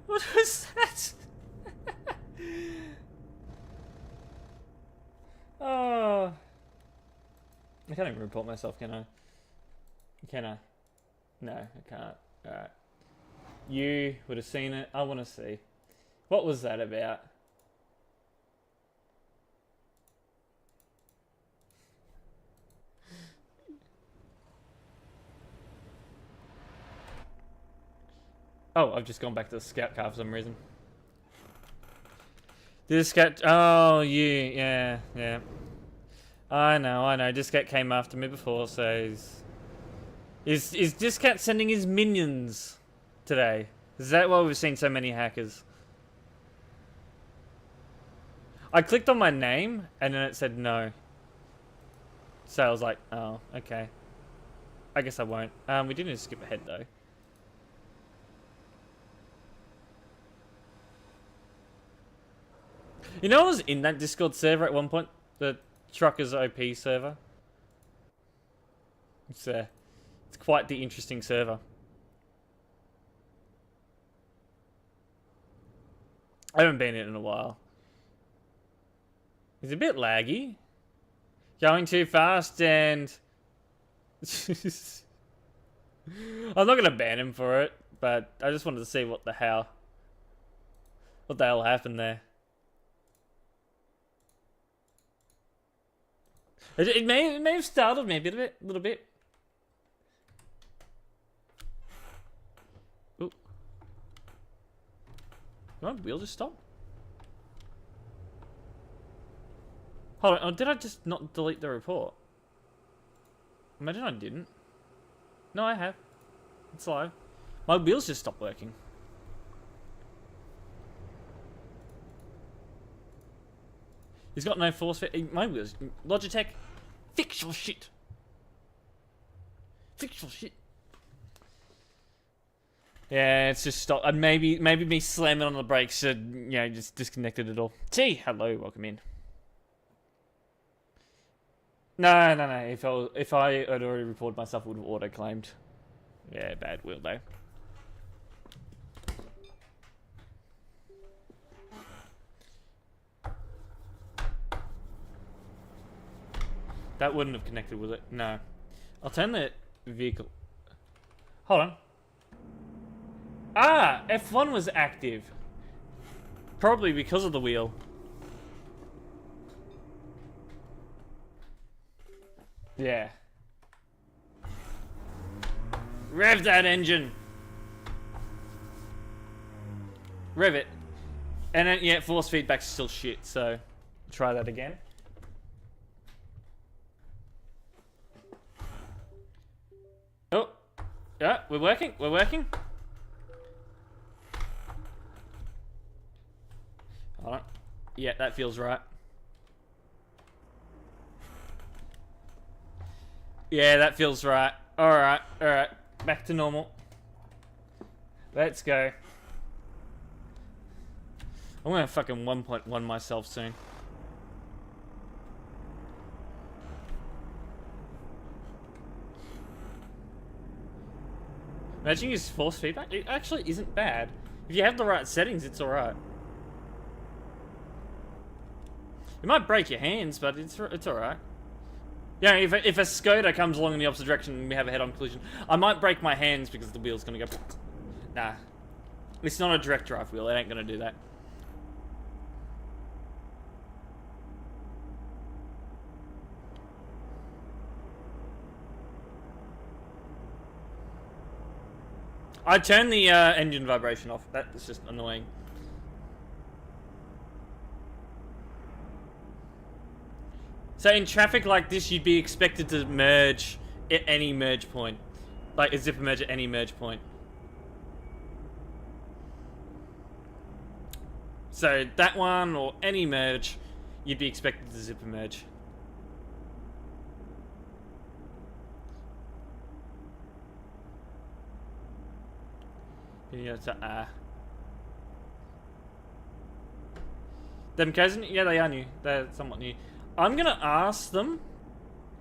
What was that? Oh. I can't even report myself, can I? Can I? No, I can't. Alright. You would have seen it. I want to see. What was that about? Oh, I've just gone back to the scout car for some reason. This cat. Oh, yeah. I know. Discat came after me before, so is Discat sending his minions today? Is that why we've seen so many hackers? I clicked on my name and then it said no. So I was like, oh, okay. I guess I won't. We do need to skip ahead though. You know I was in that Discord server at one point? The Truckers OP server? It's quite the interesting server. I haven't been in it in a while. It's a bit laggy. Going too fast and... I'm not going to ban him for it, but I just wanted to see what the hell happened there. It may have startled me a little bit. Ooh. My wheel just stopped? Hold on, oh, did I just not delete the report? Imagine I didn't. No, I have. It's live. My wheels just stopped working. He's got no force fit. My wheels. Logitech, fix your shit. Fix your shit. Yeah, it's just stopped. And maybe me slamming on the brakes, just disconnected it all. T, hello, welcome in. No. If I had already reported myself, I would have auto-claimed. Yeah, bad wheel though. That wouldn't have connected, was it? No. I'll turn the vehicle... Hold on. Ah! F1 was active. Probably because of the wheel. Yeah. Rev that engine! Rev it. And then, yeah, force feedback's still shit, so... Try that again. Oh, yeah, we're working. Hold on. Yeah, that feels right. Yeah, that feels right. Alright. Back to normal. Let's go. I'm gonna fucking 1.1 myself soon. Merging is force feedback. It actually isn't bad. If you have the right settings, it's alright. It might break your hands, but it's alright. Yeah, if a Skoda comes along in the opposite direction and we have a head-on collision, I might break my hands because the wheel's gonna go... Nah. It's not a direct drive wheel, it ain't gonna do that. I turned the engine vibration off. That's just annoying. So in traffic like this, you'd be expected to merge at any merge point. Like a zipper merge at any merge point. So that one or any merge, you'd be expected to zipper merge. Yeah, them cousin? Yeah, they are new. They're somewhat new. I'm gonna ask them.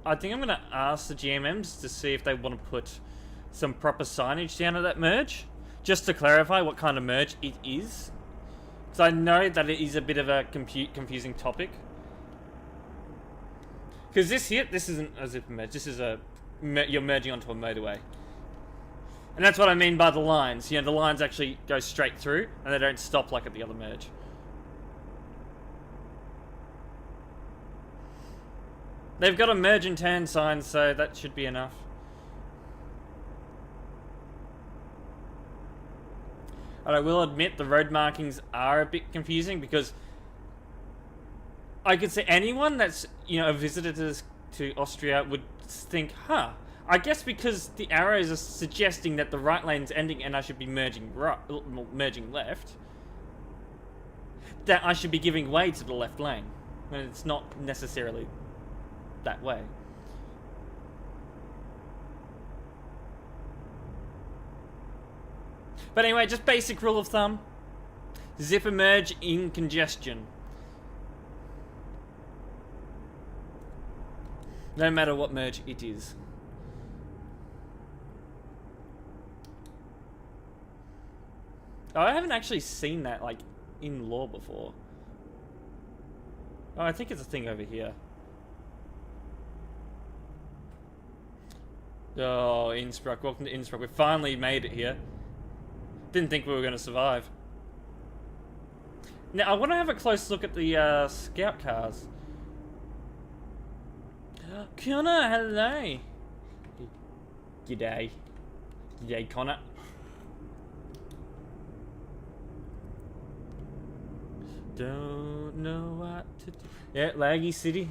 I think I'm gonna ask the GMMs to see if they want to put some proper signage down at that merge, just to clarify what kind of merge it is. Because I know that it is a bit of a confusing topic. Because this isn't a zipper merge. This is you're merging onto a motorway. And that's what I mean by the lines. You know, the lines actually go straight through, and they don't stop like at the other merge. They've got a merge and turn sign, so that should be enough. And I will admit the road markings are a bit confusing because I could say anyone that's, you know, a visitor to Austria would think, huh, I guess because the arrows are suggesting that the right lane's ending and I should be merging left, that I should be giving way to the left lane, when it's not necessarily that way. But anyway, just basic rule of thumb. Zipper merge in congestion. No matter what merge it is. Oh, I haven't actually seen that, like, in law before. Oh, I think it's a thing over here. Oh, Innsbruck. Welcome to Innsbruck. We finally made it here. Didn't think we were going to survive. Now, I want to have a close look at the scout cars. Connor, hello. G'day. G'day, Connor. Don't know what to do. Yeah, laggy city.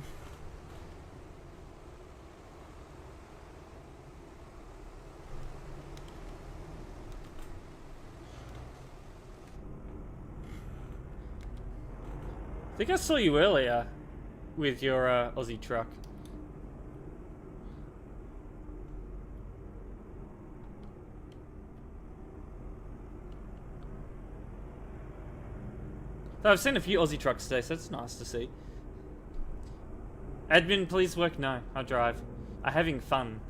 I think I saw you earlier with your Aussie truck. I've seen a few Aussie trucks today, so it's nice to see. Admin, please work? No, I drive. I'm having fun.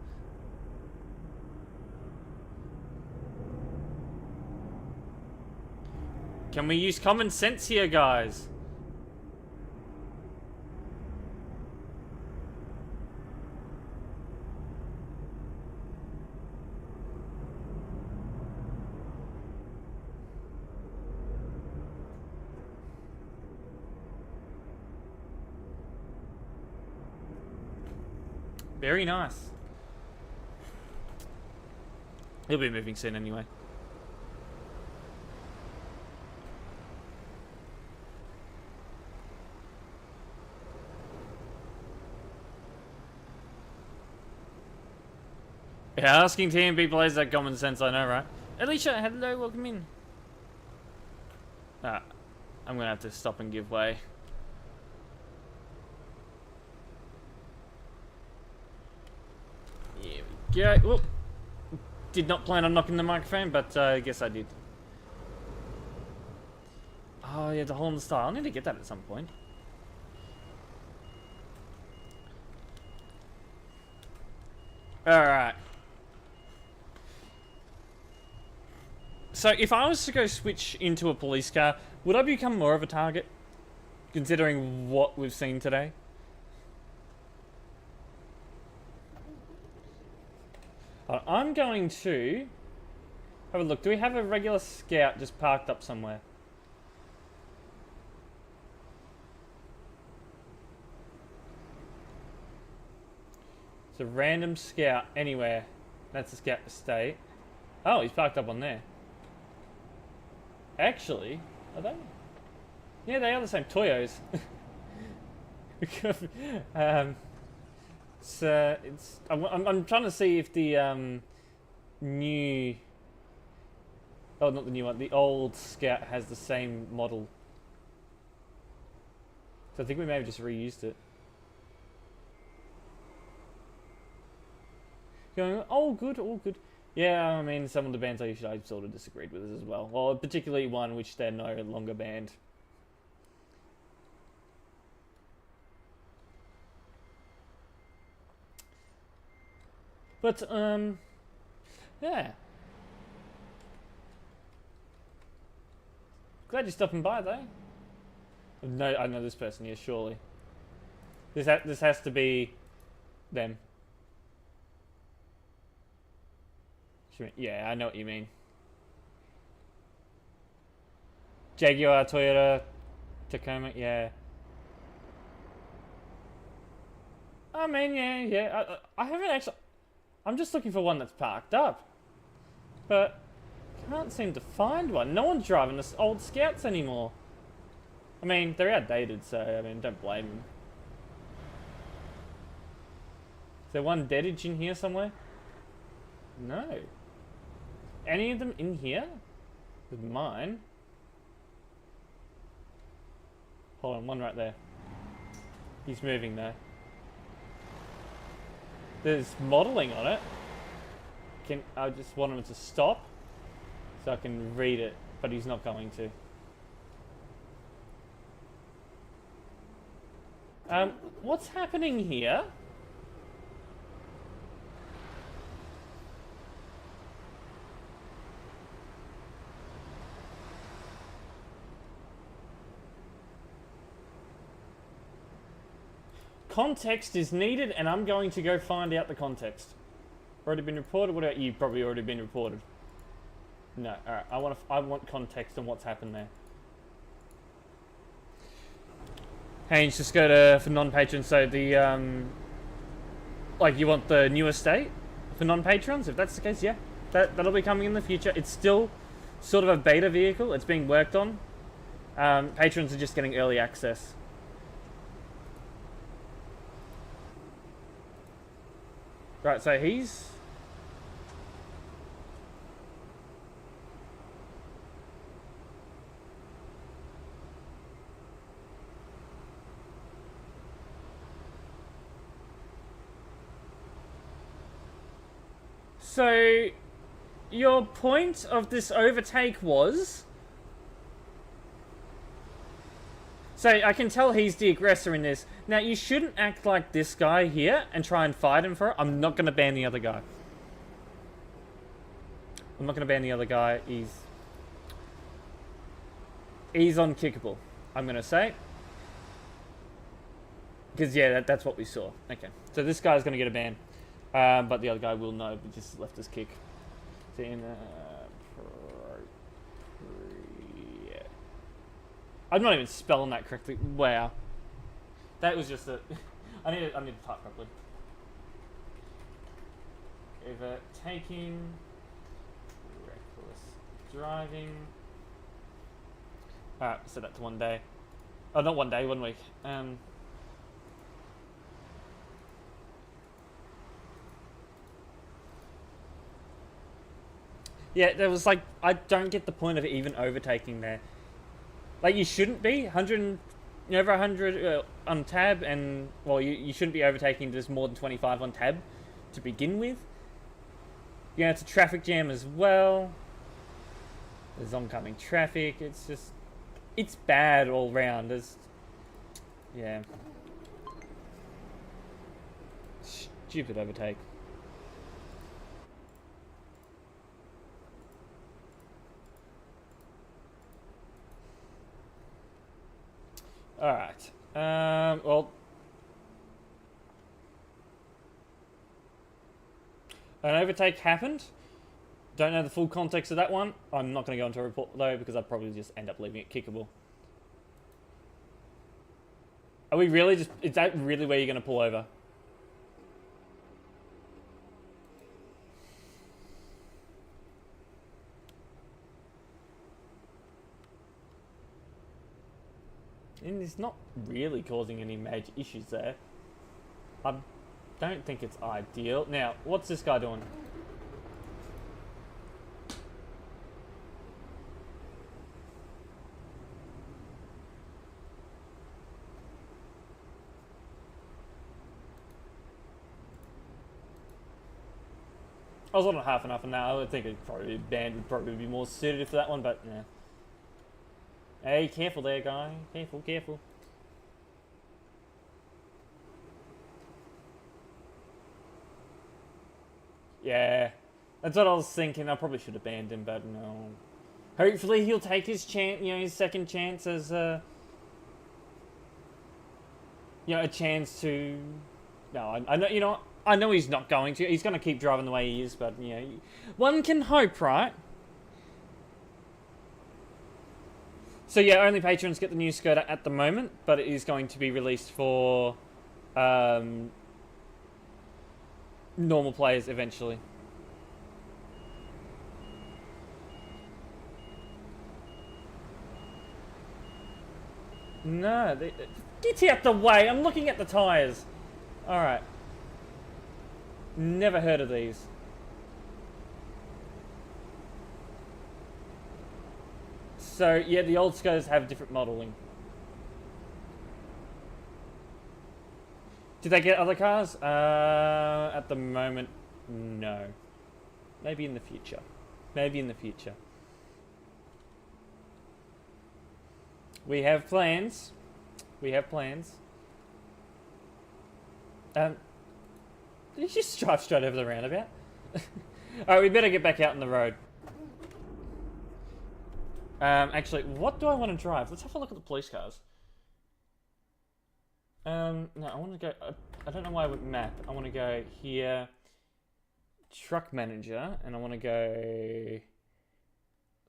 Can we use common sense here, guys? Very nice. He'll be moving soon anyway. Yeah, asking TMB plays that common sense, I know, right? Alicia, hello, welcome in. Ah, I'm gonna have to stop and give way. Here we go. Whoop. Did not plan on knocking the microphone, but I guess I did. Oh yeah, the Holland style. I need to get that at some point. Alright. So if I was to go switch into a police car, would I become more of a target? Considering what we've seen today? I'm going to have a look. Do we have a regular scout just parked up somewhere? It's a random scout anywhere. That's a scout estate. Oh, he's parked up on there. Actually, are they? Yeah, they are the same. Toyos. I'm trying to see if the new, oh, not the new one, the old Scout has the same model. So I think we may have just reused it. Going, all good, all good. Yeah, I mean, some of the bands I sort of disagreed with as well. Well, particularly one which they're no longer banned. But, yeah. Glad you're stopping by, though. No, I know this person here, surely. This has to be them. Yeah, I know what you mean. Jaguar, Toyota, Tacoma, yeah. I mean, yeah. I haven't actually... I'm just looking for one that's parked up. But can't seem to find one. No one's driving this old Scouts anymore. I mean, they're outdated, so, I mean, don't blame them. Is there one deadage in here somewhere? No. Any of them in here? With mine? Hold on, one right there. He's moving though. There's modelling on it. I just want him to stop so I can read it, but he's not going to. What's happening here? Context is needed, and I'm going to go find out the context. Already been reported? What about you? Probably already been reported. No, alright. I want context on what's happened there. Haynes, just go to for non-patrons. So the like you want the new estate for non-patrons? If that's the case, yeah, that'll be coming in the future. It's still sort of a beta vehicle. It's being worked on. Patrons are just getting early access. Right, so he's... So, your point of this overtake was... So, I can tell he's the aggressor in this. Now, you shouldn't act like this guy here and try and fight him for it. I'm not going to ban the other guy. I'm not going to ban the other guy. He's unkickable, I'm going to say. Because, yeah, that's what we saw. Okay. So, this guy's going to get a ban. But the other guy will know, but just left his kick. So, in... I'm not even spelling that correctly. Wow. That was just a... I need to type properly. Overtaking. Reckless driving. Alright, set that to 1 day. Oh, not 1 day, 1 week. Yeah, there was like... I don't get the point of even overtaking there. Like, you shouldn't be. 100... over 100 on tab, and... Well, you shouldn't be overtaking just more than 25 on tab to begin with. Yeah, it's a traffic jam as well. There's oncoming traffic. It's just... It's bad all round. There's... Yeah. Stupid overtake. Alright. Well, an overtake happened. Don't know the full context of that one. I'm not going to go into a report though because I'd probably just end up leaving it kickable. Are we really just... Is that really where you're going to pull over? And it's not really causing any major issues there. I don't think it's ideal. Now, what's this guy doing? I was on a half and half, and now I would think it'd probably band would probably be more suited for that one, but yeah. Hey, careful there, guy. Careful, careful. Yeah, that's what I was thinking. I probably should have banned him, but no. Hopefully he'll take his chance, his second chance as a chance to. No, I know, I know he's not going to. He's going to keep driving the way he is, but one can hope, right? So yeah, only patrons get the new Skoda at the moment, but it is going to be released for normal players eventually. No, get out the way. I'm looking at the tyres. Alright. Never heard of these. So, yeah, the old Skodas have different modelling. Did they get other cars? At the moment, no. Maybe in the future. Maybe in the future. We have plans. We have plans. Did you just drive straight over the roundabout? Alright, we better get back out on the road. Actually, what do I want to drive? Let's have a look at the police cars. No, I want to go... I don't know why I went map. I want to go here... Truck manager, and I want to go...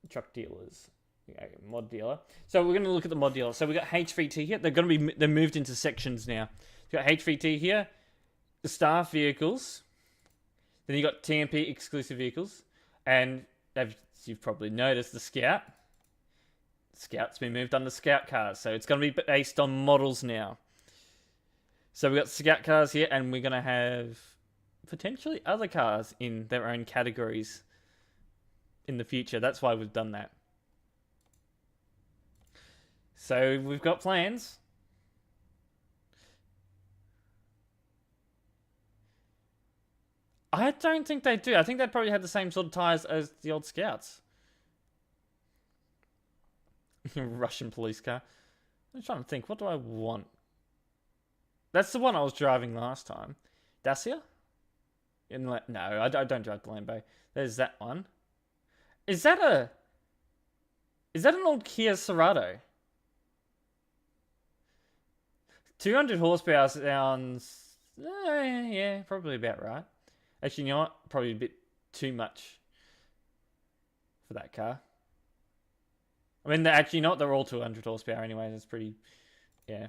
Truck dealers. Okay, mod dealer. So we're going to look at the mod dealer. So we got HVT here. They're moved into sections now. You got HVT here, the staff vehicles. Then you got TMP exclusive vehicles, and as you've probably noticed, the Scout. Scout's been moved under Scout cars, so it's going to be based on models now. So we got Scout cars here, and we're going to have potentially other cars in their own categories in the future. That's why we've done that. So we've got plans. I don't think they do. I think they'd probably have the same sort of tyres as the old Scouts. Russian police car. I'm trying to think. What do I want? That's the one I was driving last time. Dacia? No, I don't drive the Lambo. There's that one. Is that an old Kia Cerato? 200 horsepower sounds... yeah, probably about right. Actually, you know what? Probably a bit too much for that car. I mean, actually, you know what? They're all 200 horsepower anyway. It's pretty... Yeah.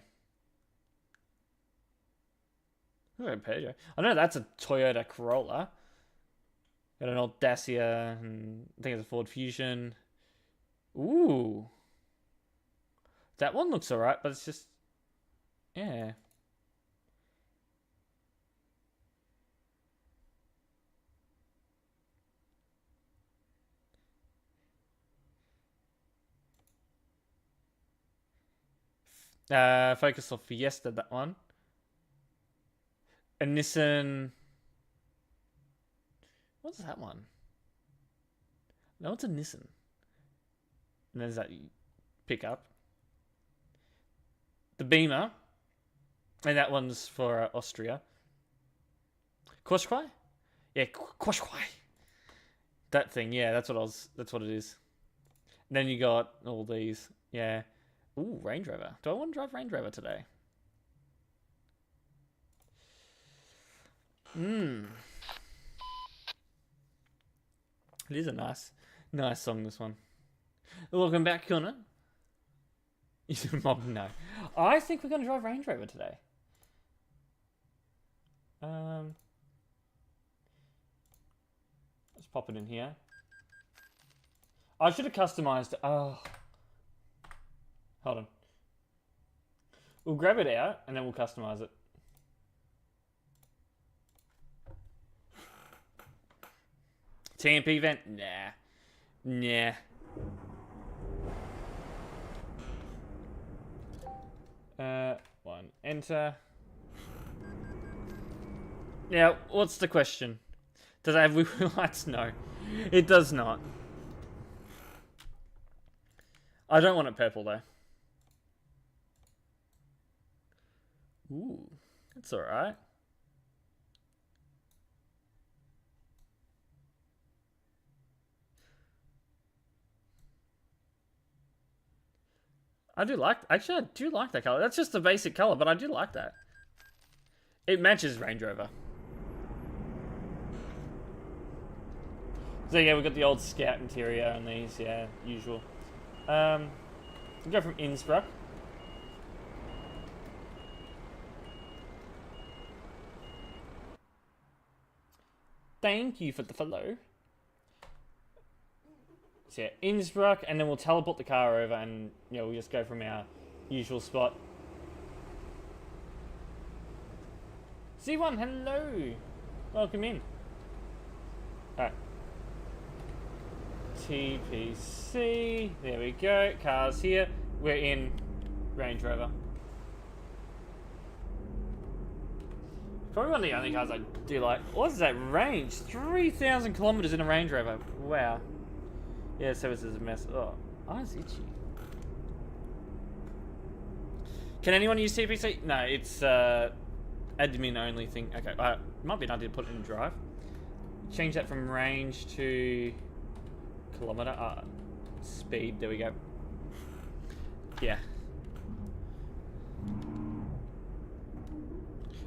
Peugeot. I know that's a Toyota Corolla. Got an old Dacia, and I think it's a Ford Fusion. Ooh. That one looks alright, but it's just... Yeah. Focus on Fiesta, that one. A Nissan... What's that one? No, it's a Nissan. And there's that pickup. The Beamer. And that one's for Austria. Qashqai? Yeah, Qashqai. That thing, yeah, that's what it is. And then you got all these, yeah. Ooh, Range Rover. Do I want to drive Range Rover today? It is a nice song, this one. Welcome back, Connor. You should mob. No. I think we're going to drive Range Rover today. Let's pop it in here. I should have customized. Oh. Hold on. We'll grab it out and then we'll customize it. TMP vent? Nah. One. Enter. Now, what's the question? Does it have wheel lights? No. It does not. I don't want it purple, though. Ooh. That's alright. Actually, I do like that color. That's just the basic color, but I do like that. It matches Range Rover. So yeah, we've got the old Scout interior on these, yeah, usual. We'll go from Innsbruck. Thank you for the follow. So yeah, Innsbruck, and then we'll teleport the car over, and we'll just go from our usual spot. C1, hello! Welcome in. Alright. TPC, there we go, cars here. We're in Range Rover. Probably one of the only cars I do like. What's that range? 3,000 kilometers in a Range Rover. Wow. Yeah, service is a mess. Oh, eyes itchy. Can anyone use TPC? No, it's admin only thing. Okay, might be an idea to put it in drive. Change that from range to kilometer. Speed. There we go. Yeah.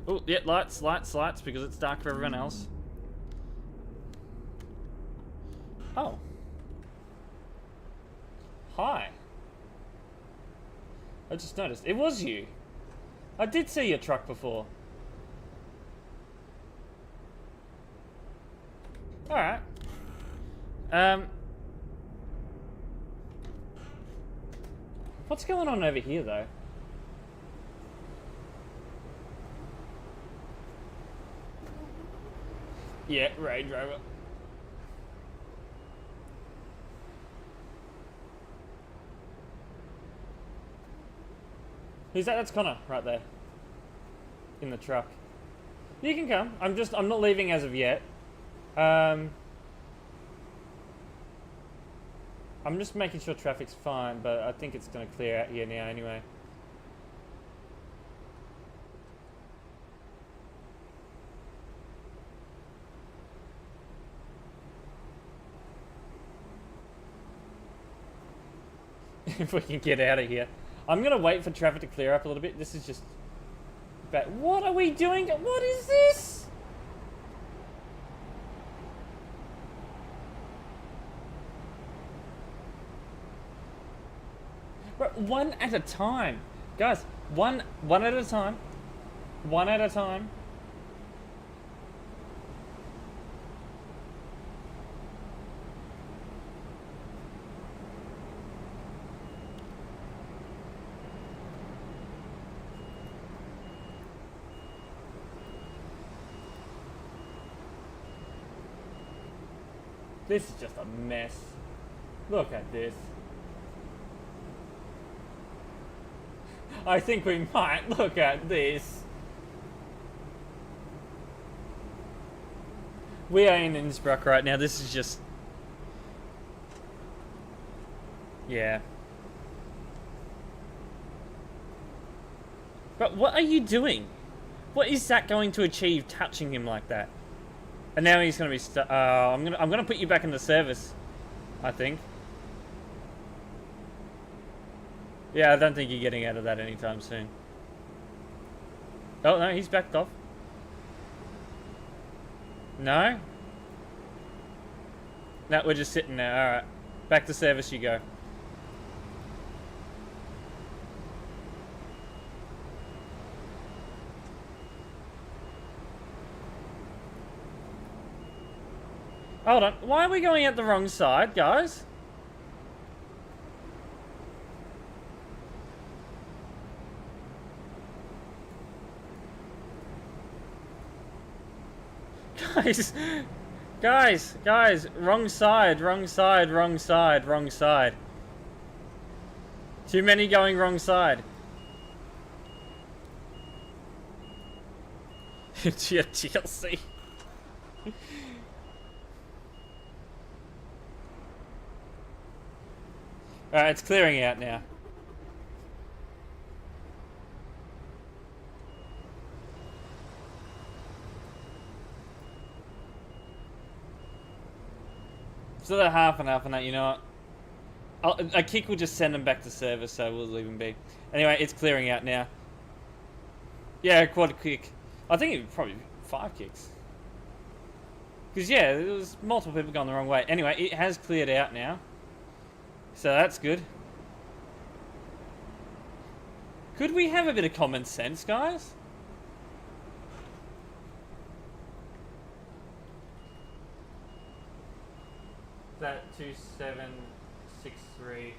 Oh, yeah, lights, because it's dark for everyone else. Oh. Hi. I just noticed. It was you. I did see your truck before. Alright. What's going on over here, though? Yeah, Range Rover. Who's that? That's Connor, right there. In the truck. You can come. I'm not leaving as of yet. I'm just making sure traffic's fine, but I think it's gonna clear out here now anyway. If we can get out of here. I'm gonna wait for traffic to clear up a little bit. This is just bad. What are we doing? What is this? But one at a time. Guys, one at a time. One at a time. This is just a mess. Look at this. I think we might look at this. We are in Innsbruck right now. This is just... yeah. But what are you doing? What is that going to achieve touching him like that? And now he's going to be I'm gonna put you back into service, I think. Yeah, I don't think you're getting out of that anytime soon. Oh, no, he's backed off. No? No, we're just sitting there. Alright. Back to service you go. Hold on. Why are we going out the wrong side, guys? Guys, wrong side, wrong side, wrong side, wrong side. Too many going wrong side. TLC. Alright, it's clearing out now. So they're half and half and that, you know what? A kick will just send them back to service, so we'll leave them be. Anyway, it's clearing out now. Yeah, a quad kick. I think it was probably 5 kicks. Because, yeah, there was multiple people going the wrong way. Anyway, it has cleared out now. So that's good. Could we have a bit of common sense, guys? That 2763.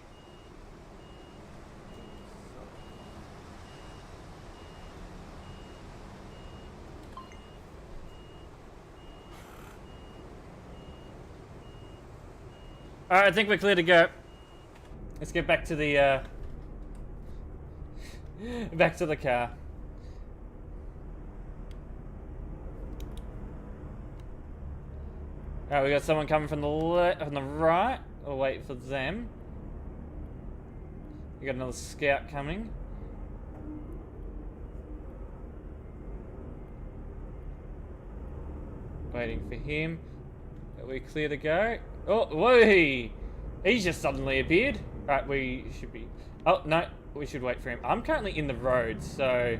Alright, I think we're clear to go. Let's get back to the back to the car. Alright, we got someone coming from the right. We'll wait for them. We got another scout coming. Waiting for him. Are we clear to go? Oh, whoa! He's just suddenly appeared. Right, we should be... Oh, no, we should wait for him. I'm currently in the road, so...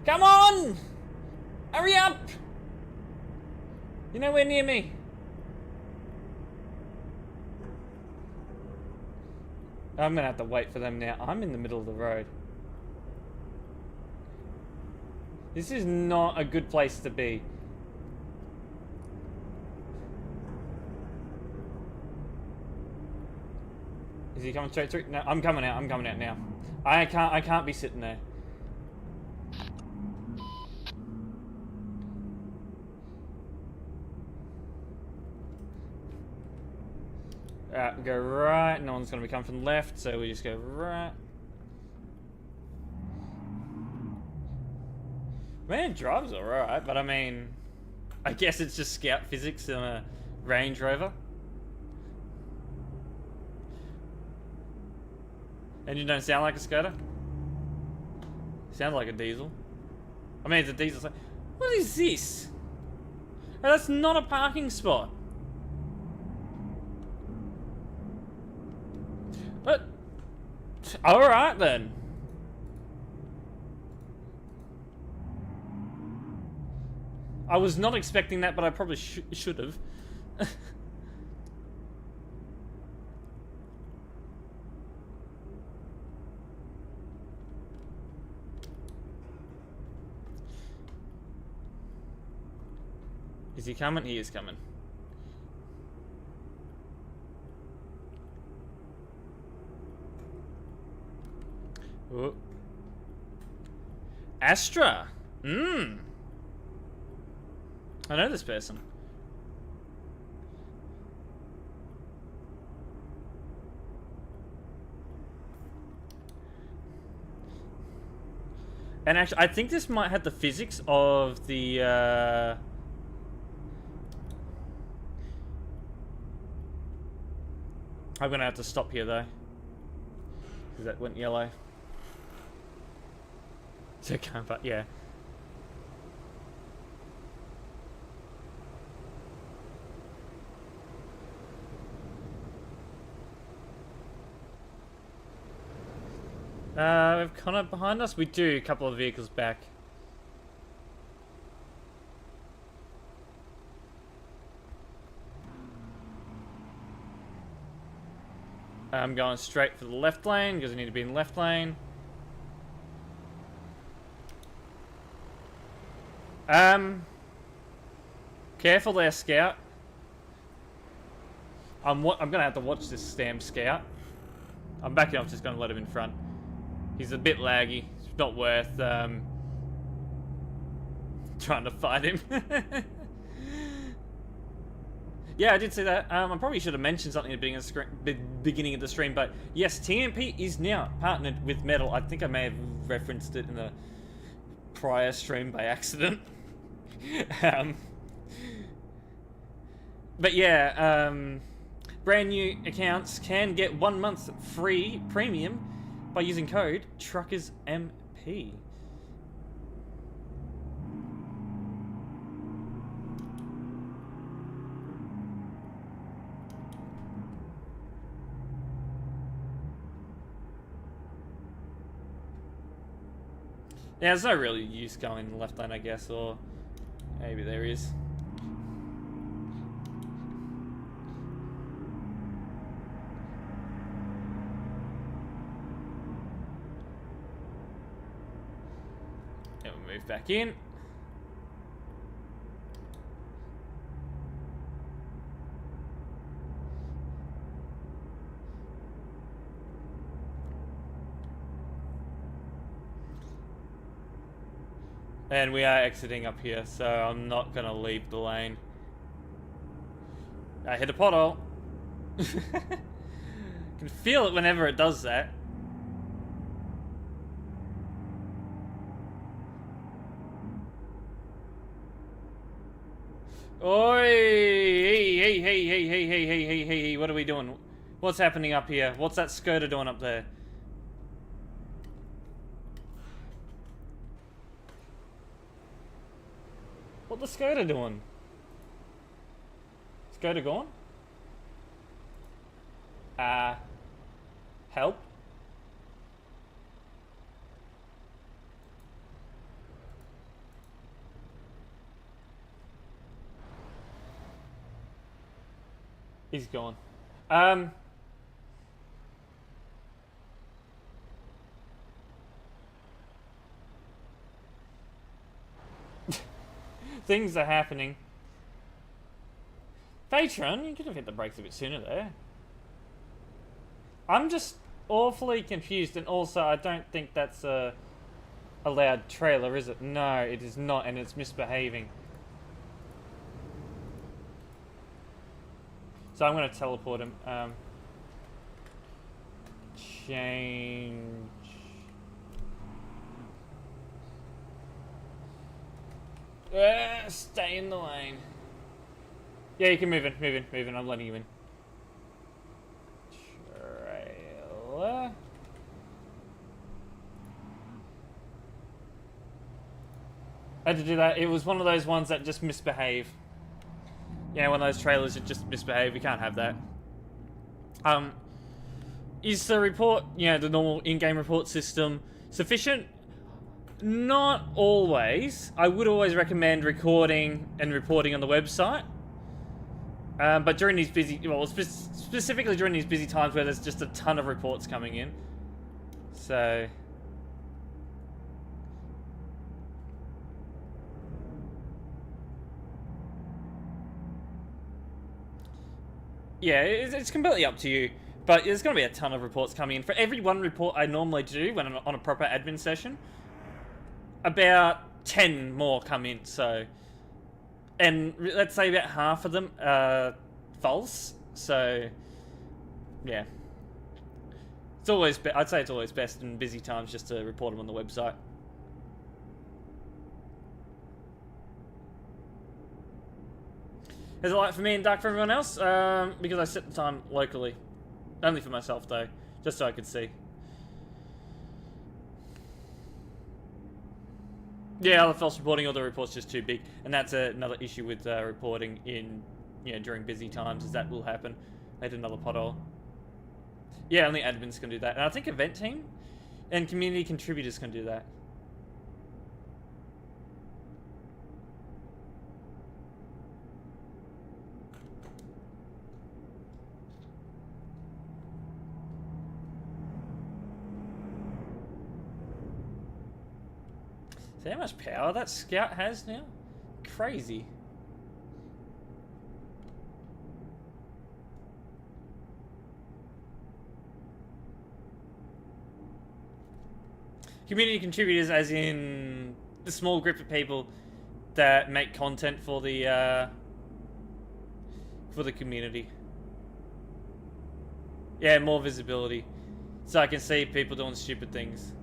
Come on! Hurry up! You're nowhere near me. I'm gonna have to wait for them now. I'm in the middle of the road. This is not a good place to be. Is he coming straight through? No, I'm coming out now. I can't be sitting there. Alright, go right. No one's gonna be coming from left, so we just go right. Man, it drives alright, but I mean, I guess it's just scout physics in a Range Rover. Engine don't sound like a Skoda. Sounds like a diesel. I mean, it's a diesel. What is this? Oh, that's not a parking spot. But, alright then. I was not expecting that, but I probably should have. Is he coming? He is coming. Oh. Astra. I know this person. And actually, I think this might have the physics of the, I'm gonna have to stop here though, because that went yellow. It's okay, but yeah. We have Connor behind us. We do, a couple of vehicles back. I'm going straight for the left lane because I need to be in the left lane. Careful there, Scout. I'm gonna have to watch this damn Scout. I'm backing off, just gonna let him in front. He's a bit laggy. It's not worth trying to fight him. Yeah, I did see that. I probably should have mentioned something at the beginning of the stream, but yes, TMP is now partnered with Metal. I think I may have referenced it in the prior stream by accident. But yeah, brand new accounts can get 1 month free premium by using code TruckersMP. Yeah, there's no really use going in the left lane, I guess, or maybe there is. And we'll move back in. And we are exiting up here, so I'm not going to leave the lane. I hit a pothole. Can feel it whenever it does that. Oi! Hey, what are we doing? What's happening up here? What's that scooter doing up there? What the Skoda doing? Skoda gone? Help? He's gone. Things are happening. Patron, you could have hit the brakes a bit sooner there. I'm just awfully confused, and also I don't think that's a allowed trailer, is it? No, it is not, and it's misbehaving. So I'm going to teleport him. Change. Stay in the lane. Yeah, you can move in. I'm letting you in. Trailer. I had to do that. It was one of those ones that just misbehave. Yeah, one of those trailers that just misbehave. We can't have that. Is the report, the normal in-game report system sufficient? Not always. I would always recommend recording and reporting on the website. But during these specifically during these busy times where there's just a ton of reports coming in. So... yeah, it's completely up to you. But there's going to be a ton of reports coming in. For every one report I normally do when I'm on a proper admin session, about 10 more come in, so... and let's say about half of them are false, so... yeah. It's always... I'd say it's always best in busy times just to report them on the website. Is it light for me and dark for everyone else? Because I set the time locally. Only for myself, though. Just so I could see. Yeah, the false reporting or the report's just too big. And that's another issue with reporting in, during busy times, is that will happen. I hit another pothole. Yeah, only admins can do that. And I think event team, And community contributors can do that. See how much power that scout has now? Crazy. Community contributors, as in the small group of people that make content for the community. Yeah, more visibility, so I can see people doing stupid things.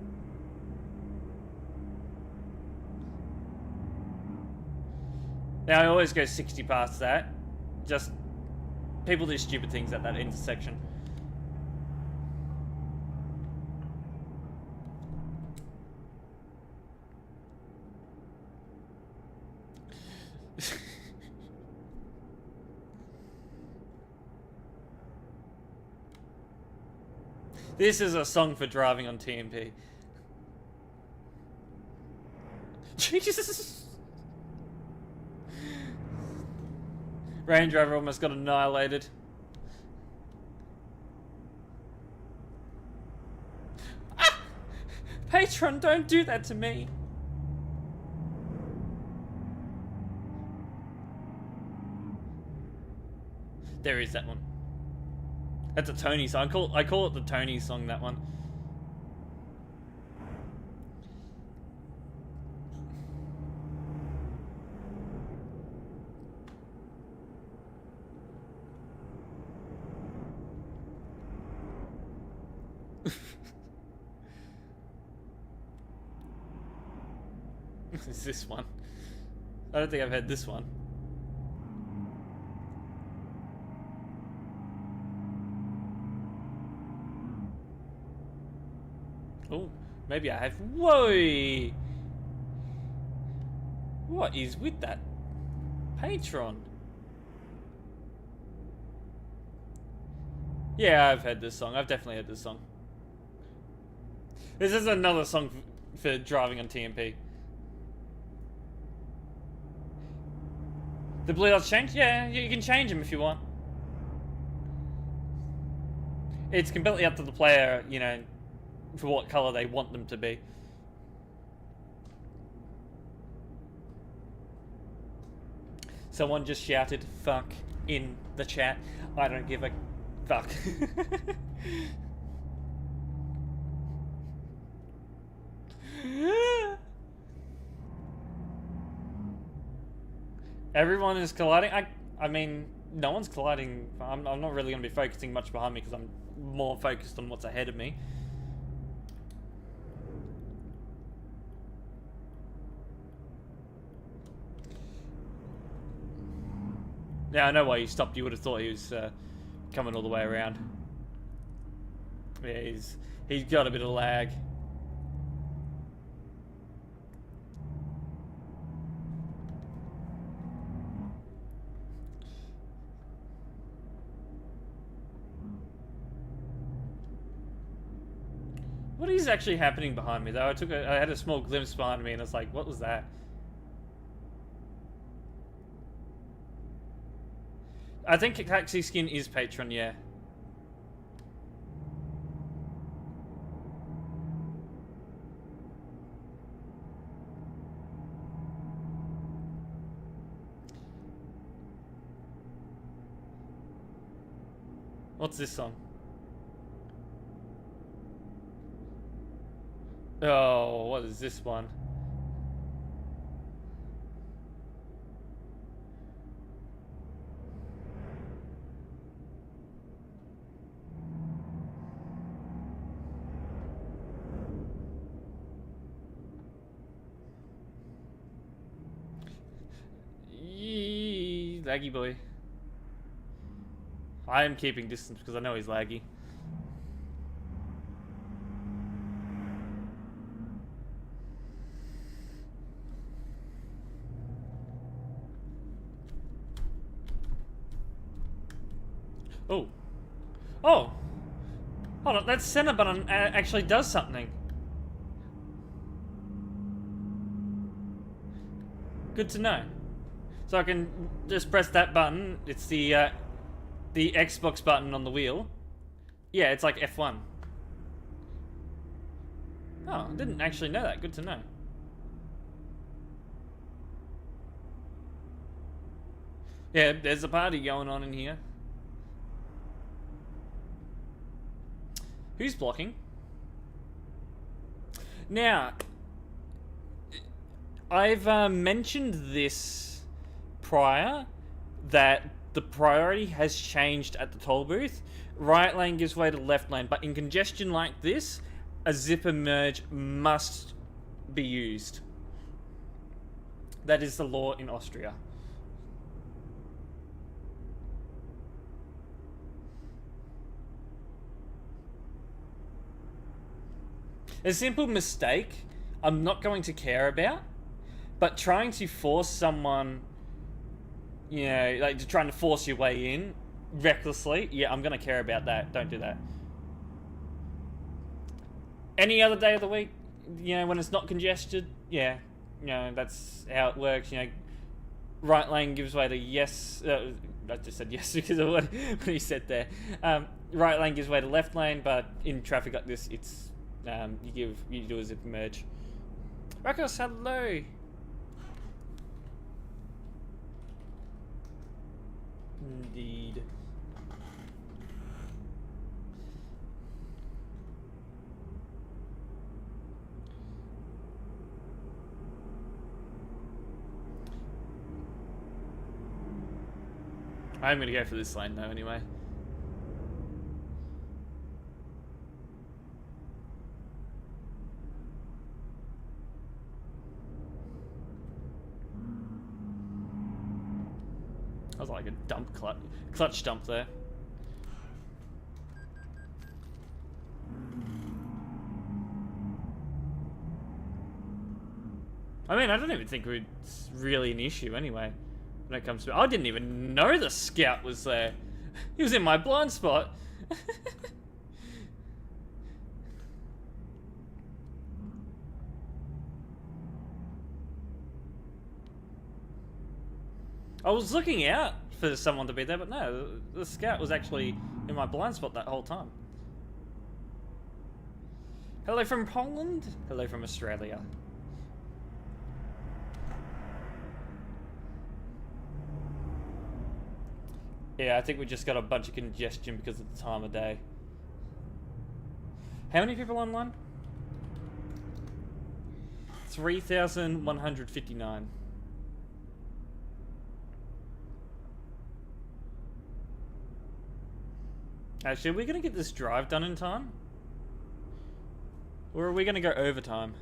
Now I always go 60 past that. Just people do stupid things at that intersection. This is a song for driving on TMP. Jesus. Range Rover almost got annihilated. Ah! Patron, don't do that to me. There is that one. That's a Tony song. I call it the Tony song, that one. Is this one? I don't think I've had this one. Oh, maybe I have. Whoa! What is with that Patron? Yeah, I've heard this song. I've definitely heard this song. This is another song for driving on TMP. The blue dots change? Yeah, you can change them if you want. It's completely up to the player, you know, for what color they want them to be. Someone just shouted "fuck" in the chat. I don't give a fuck. Everyone is colliding. I mean, no one's colliding. I'm not really going to be focusing much behind me because I'm more focused on what's ahead of me. Yeah, I know why he stopped. You would have thought he was coming all the way around. Yeah, he's got a bit of lag. What is actually happening behind me though? I had a small glimpse behind me and I was like, what was that? I think Taxi Skin is Patron, yeah. What's this song? Oh, what is this one? Yee, laggy boy. I am keeping distance because I know he's laggy. Oh. Oh! Hold on, that center button actually does something. Good to know. So I can just press that button. It's the Xbox button on the wheel. Yeah, it's like F1. Oh, I didn't actually know that. Good to know. Yeah, there's a party going on in here. Who's blocking? Now, I've mentioned this prior, that the priority has changed at the toll booth. Right lane gives way to left lane, but in congestion like this, a zipper merge must be used. That is the law in Austria. A simple mistake I'm not going to care about, but trying to force someone, you know, like just trying to force your way in recklessly, yeah, I'm going to care about that. Don't do that. Any other day of the week, you know, when it's not congested, yeah, you know, that's how it works. You know, right lane gives way to yes. I just said yes because of what he said there. Right lane gives way to left lane, but in traffic like this, it's you do a zipper merge. Rakos, hello. Indeed. I'm gonna go for this lane though, anyway. That was like a dump clutch dump there. I mean, I don't even think it's really an issue anyway when it comes to. I didn't even know the scout was there. He was in my blind spot. I was looking out for someone to be there, but no, the scout was actually in my blind spot that whole time. Hello from Poland. Hello from Australia. Yeah, I think we just got a bunch of congestion because of the time of day. How many people online? 3,159. Actually, are we going to get this drive done in time? Or are we going to go overtime?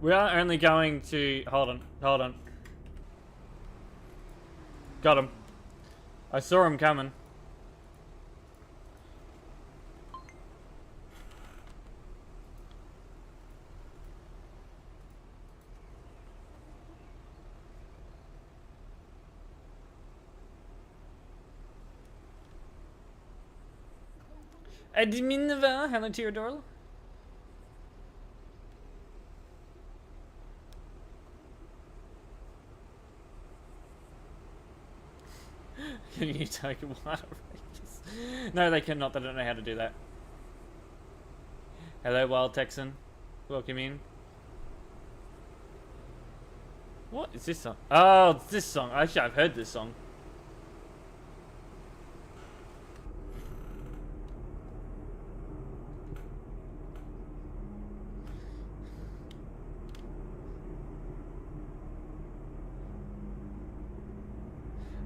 We are only going to... Hold on. Got him. I saw him coming. Adminva, hello to your door. Can you take a water rages? No, they cannot. They don't know how to do that. Hello, Wild Texan. Welcome in. What is this song? Oh, it's this song. Actually, I've heard this song.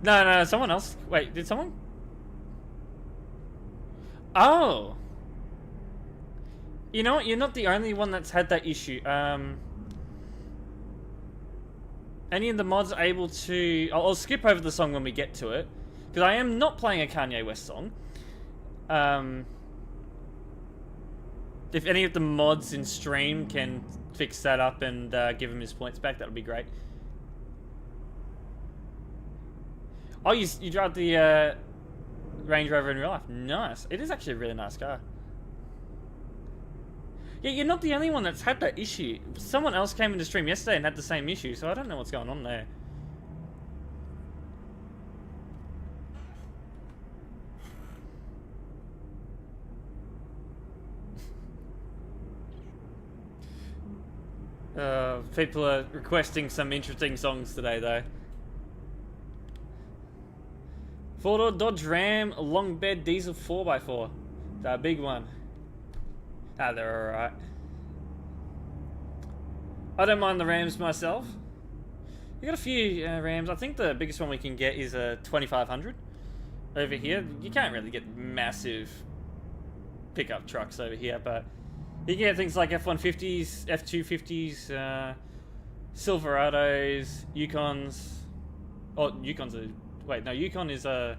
No, someone else. Wait, did someone? Oh. You know what? You're not the only one that's had that issue. Any of the mods able to... I'll skip over the song when we get to it. Because I am not playing a Kanye West song. If any of the mods in stream can fix that up and give him his points back, that would be great. Oh, you drive the Range Rover in real life. Nice. It is actually a really nice car. Yeah, you're not the only one that's had that issue. Someone else came into stream yesterday and had the same issue, so I don't know what's going on there. People are requesting some interesting songs today, though. Four-door Dodge Ram, long bed diesel 4x4. That big one. Ah, they're alright. I don't mind the Rams myself. We got a few Rams. I think the biggest one we can get is a 2500 over here. You can't really get massive pickup trucks over here, but you can get things like F-150s, F-250s, Silverados, Yukons. Oh, Yukons are... Wait, no, Yukon is the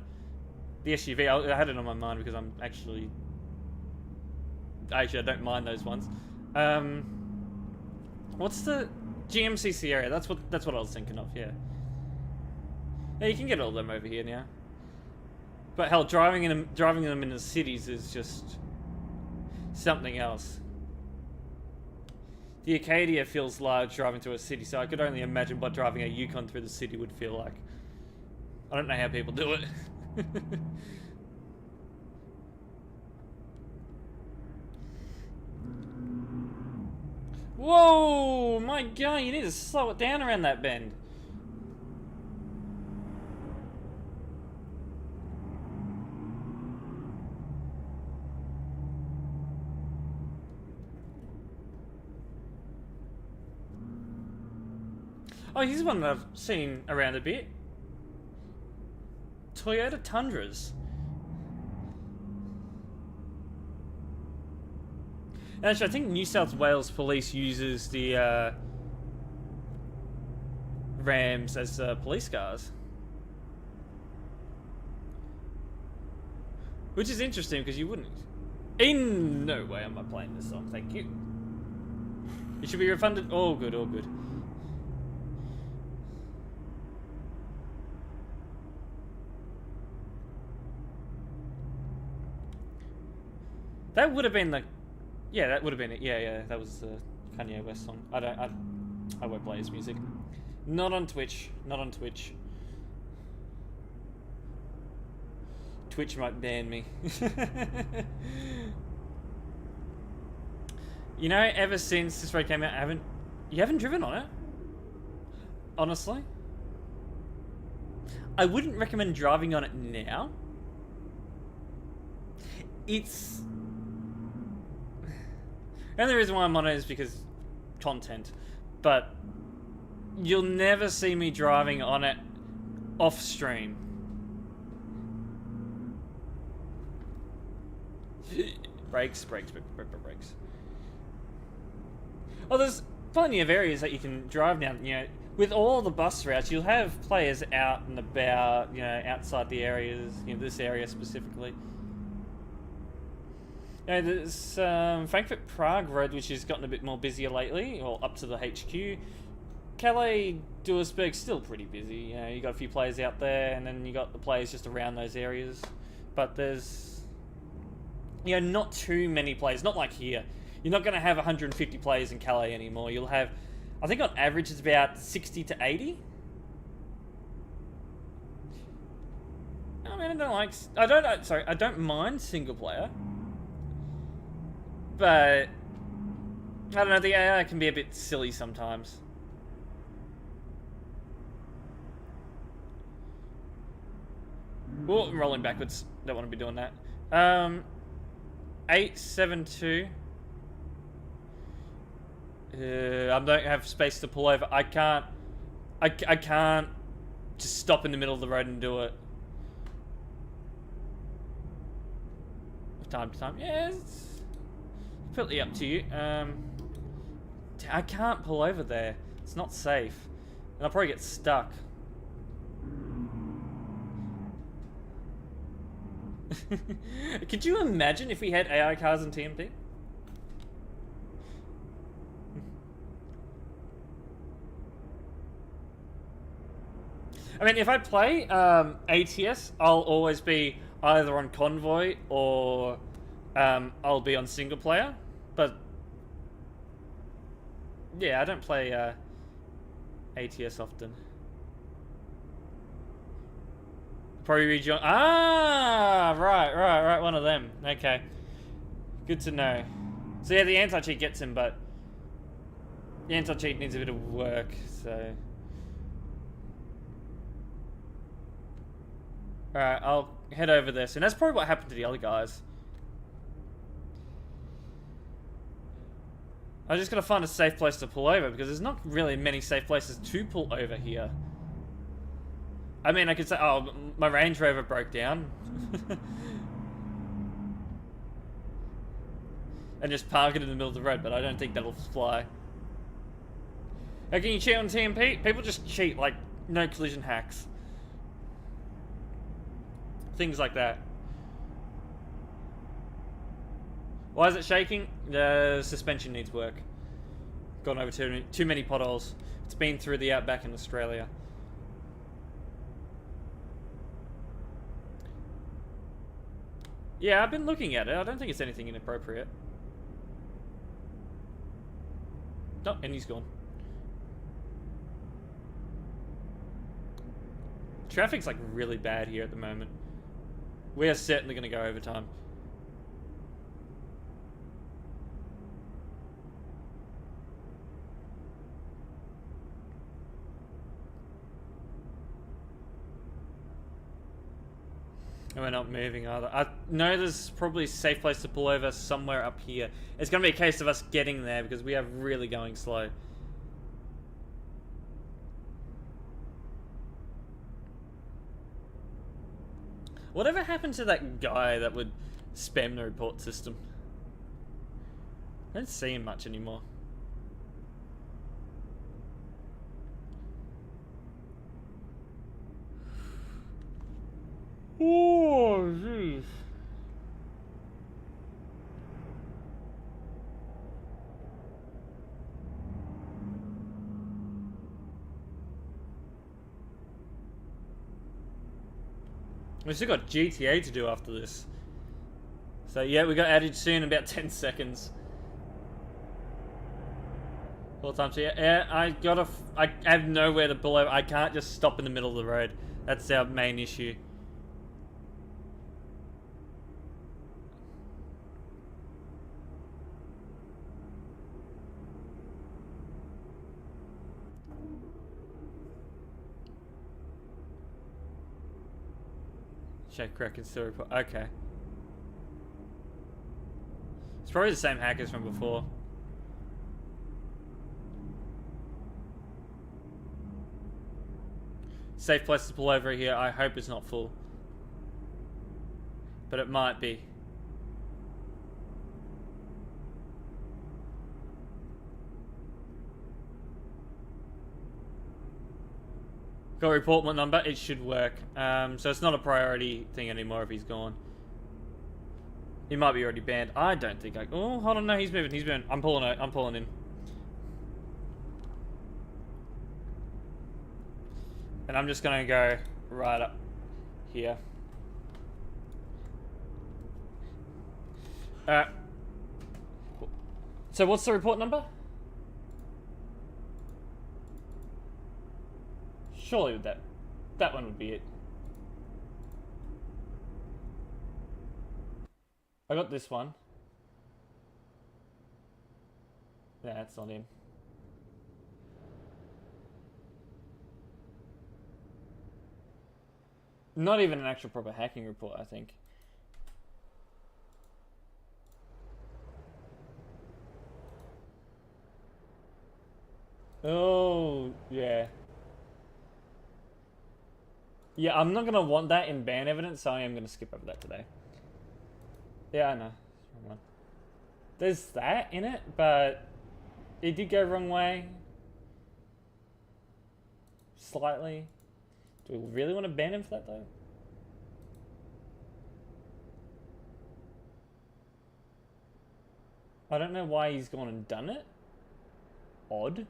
SUV. I had it on my mind because I'm actually... Actually, I don't mind those ones. What's the GMC Sierra? That's what I was thinking of. Yeah. Yeah, you can get all of them over here now. But hell, driving them in the cities is just something else. The Acadia feels large driving through a city, so I could only imagine what driving a Yukon through the city would feel like. I don't know how people do it. Whoa, my God, you need to slow it down around that bend. Oh, here's one that I've seen around a bit. Toyota Tundras. Actually, I think New South Wales Police uses the Rams as police cars. Which is interesting because you wouldn't... In no way am I playing this song, thank you. You should be refunded... All good, all good. That would have been the... Yeah, that would have been it. Yeah, that was the Kanye West song. I won't play his music. Not on Twitch. Not on Twitch. Twitch might ban me. You know, ever since this road came out, you haven't driven on it? Honestly? I wouldn't recommend driving on it now. It's... The only reason why I'm on it is because content, but you'll never see me driving on it off stream. Brakes. Oh, there's plenty of areas that you can drive now. You know, with all the bus routes, you'll have players out and about. You know, outside the areas. You know, this area specifically. You know, there's Frankfurt Prague Road, which has gotten a bit more busier lately, or up to the HQ. Calais Duisburg still pretty busy. You know, you got a few players out there, and then you got the players just around those areas. But there's, you know, not too many players. Not like here. You're not going to have 150 players in Calais anymore. You'll have, I think on average, it's about 60 to 80. I mean, I don't mind single player. But, I don't know, the AI can be a bit silly sometimes. Oh, I'm rolling backwards. Don't want to be doing that. 872. I don't have space to pull over. I can't just stop in the middle of the road and do it. Time to time. Yeah, it's completely up to you. I can't pull over there. It's not safe. And I'll probably get stuck. Could you imagine if we had AI cars in TMP? I mean, if I play ATS, I'll always be either on convoy or I'll be on single player. But Yeah, I don't play ATS often. Probably rejoin. Ah, right. One of them. Okay. Good to know. So yeah, the anti-cheat gets him, but the anti-cheat needs a bit of work, so... Alright, I'll head over this. And that's probably what happened to the other guys. I just gotta find a safe place to pull over, because there's not really many safe places to pull over here. I mean, I could say, oh, my Range Rover broke down. And just park it in the middle of the road, but I don't think that'll fly. How can you cheat on TMP? People just cheat, like, no collision hacks. Things like that. Why is it shaking? The suspension needs work. Gone over too many potholes. It's been through the outback in Australia. Yeah, I've been looking at it. I don't think it's anything inappropriate. Oh, and he's gone. Traffic's like really bad here at the moment. We are certainly going to go overtime. And we're not moving either. I know there's probably a safe place to pull over somewhere up here. It's going to be a case of us getting there because we are really going slow. Whatever happened to that guy that would spam the report system? I don't see him much anymore. Oh, jeez. We've still got GTA to do after this. So yeah, we got added soon in about 10 seconds. Full time, so yeah, I have nowhere to pull over. I can't just stop in the middle of the road. That's our main issue. Check crack and still report. Okay. It's probably the same hackers from before. Safe place to pull over here. I hope it's not full. But it might be. Got report number, it should work. So it's not a priority thing anymore if he's gone. He might be already banned. I don't think I... Oh, hold on, no, he's moving. I'm pulling in. And I'm just gonna go right up here. So what's the report number? Surely that one would be it. I got this one. Yeah, that's not him. Not even an actual proper hacking report, I think. Oh, yeah. Yeah, I'm not going to want that in ban evidence, so I am going to skip over that today. Yeah, I know. Wrong one. There's that in it, but it did go wrong way. Slightly. Do we really want to ban him for that, though? I don't know why he's gone and done it. Odd.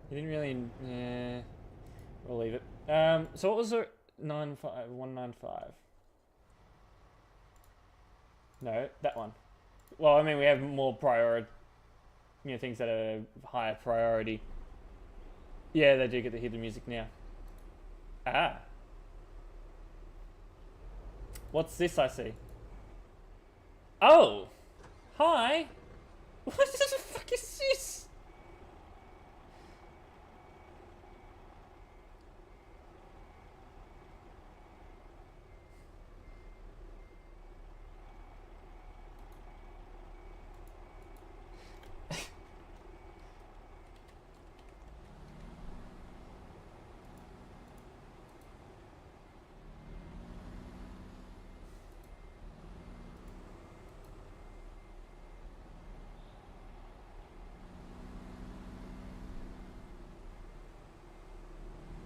He didn't really... Yeah. We'll leave it. So what was it? 195. No, that one. Well, I mean, we have more priority, things that are higher priority. Yeah, they do get to hear the music now. Ah. What's this I see? Oh! Hi! What the fuck is this?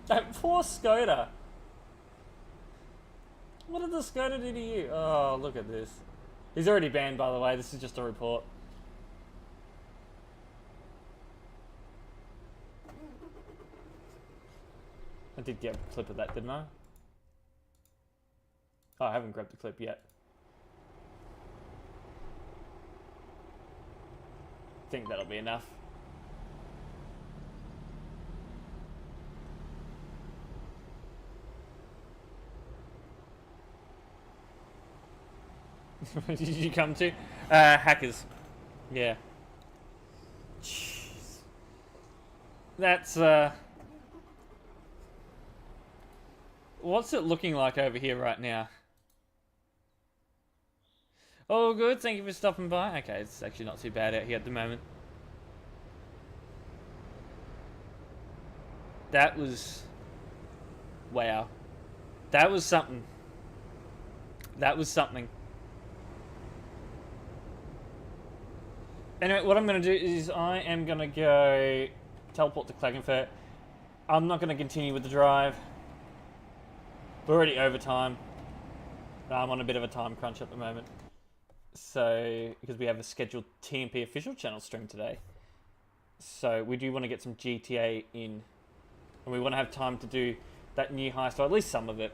That poor Skoda. What did the Skoda do to you? Oh, look at this. He's already banned, by the way. This is just a report. I did get a clip of that, didn't I? Oh, I haven't grabbed the clip yet. I think that'll be enough. Did you come to? Hackers. Yeah. Jeez. That's, what's it looking like over here right now? Oh, good. Thank you for stopping by. Okay, it's actually not too bad out here at the moment. That was... Wow. That was something. That was something. Anyway, what I'm going to do is I am going to go teleport to Klagenfurt. I'm not going to continue with the drive. We're already over time. I'm on a bit of a time crunch at the moment. So, because we have a scheduled TMP official channel stream today. So, we do want to get some GTA in. And we want to have time to do that new heist, or at least some of it.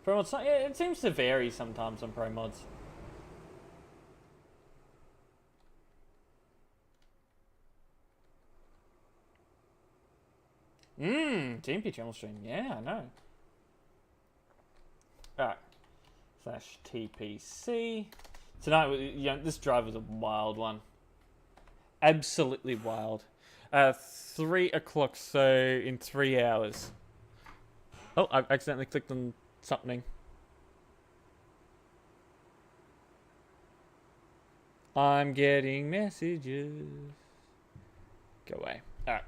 Pro mods, yeah, it seems to vary sometimes on pro mods. TMP channel stream. Yeah, I know. Alright. /TPC. Tonight, this drive was a wild one. Absolutely wild. 3 o'clock, so in 3 hours. Oh, I accidentally clicked on something. I'm getting messages. Go away. Alright.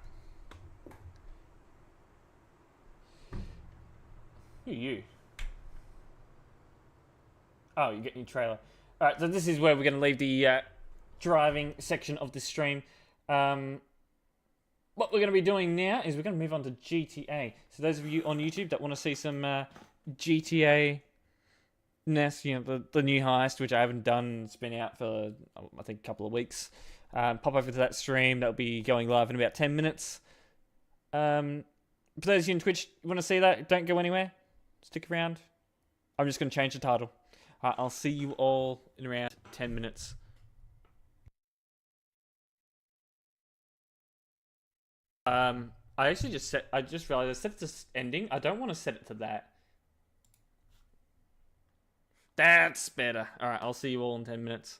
You. Oh, you're getting your trailer. Alright, so this is where we're going to leave the driving section of the stream. What we're going to be doing now is we're going to move on to GTA. So those of you on YouTube that want to see some GTA-ness, the new heist, which I haven't done, it's been out for, I think, a couple of weeks. Pop over to that stream. That'll be going live in about 10 minutes. For those of you on Twitch, you want to see that, don't go anywhere. Stick around. I'm just going to change the title. I'll see you all in around 10 minutes. I just realized I set it to ending. I don't want to set it to that. That's better. Alright, I'll see you all in 10 minutes.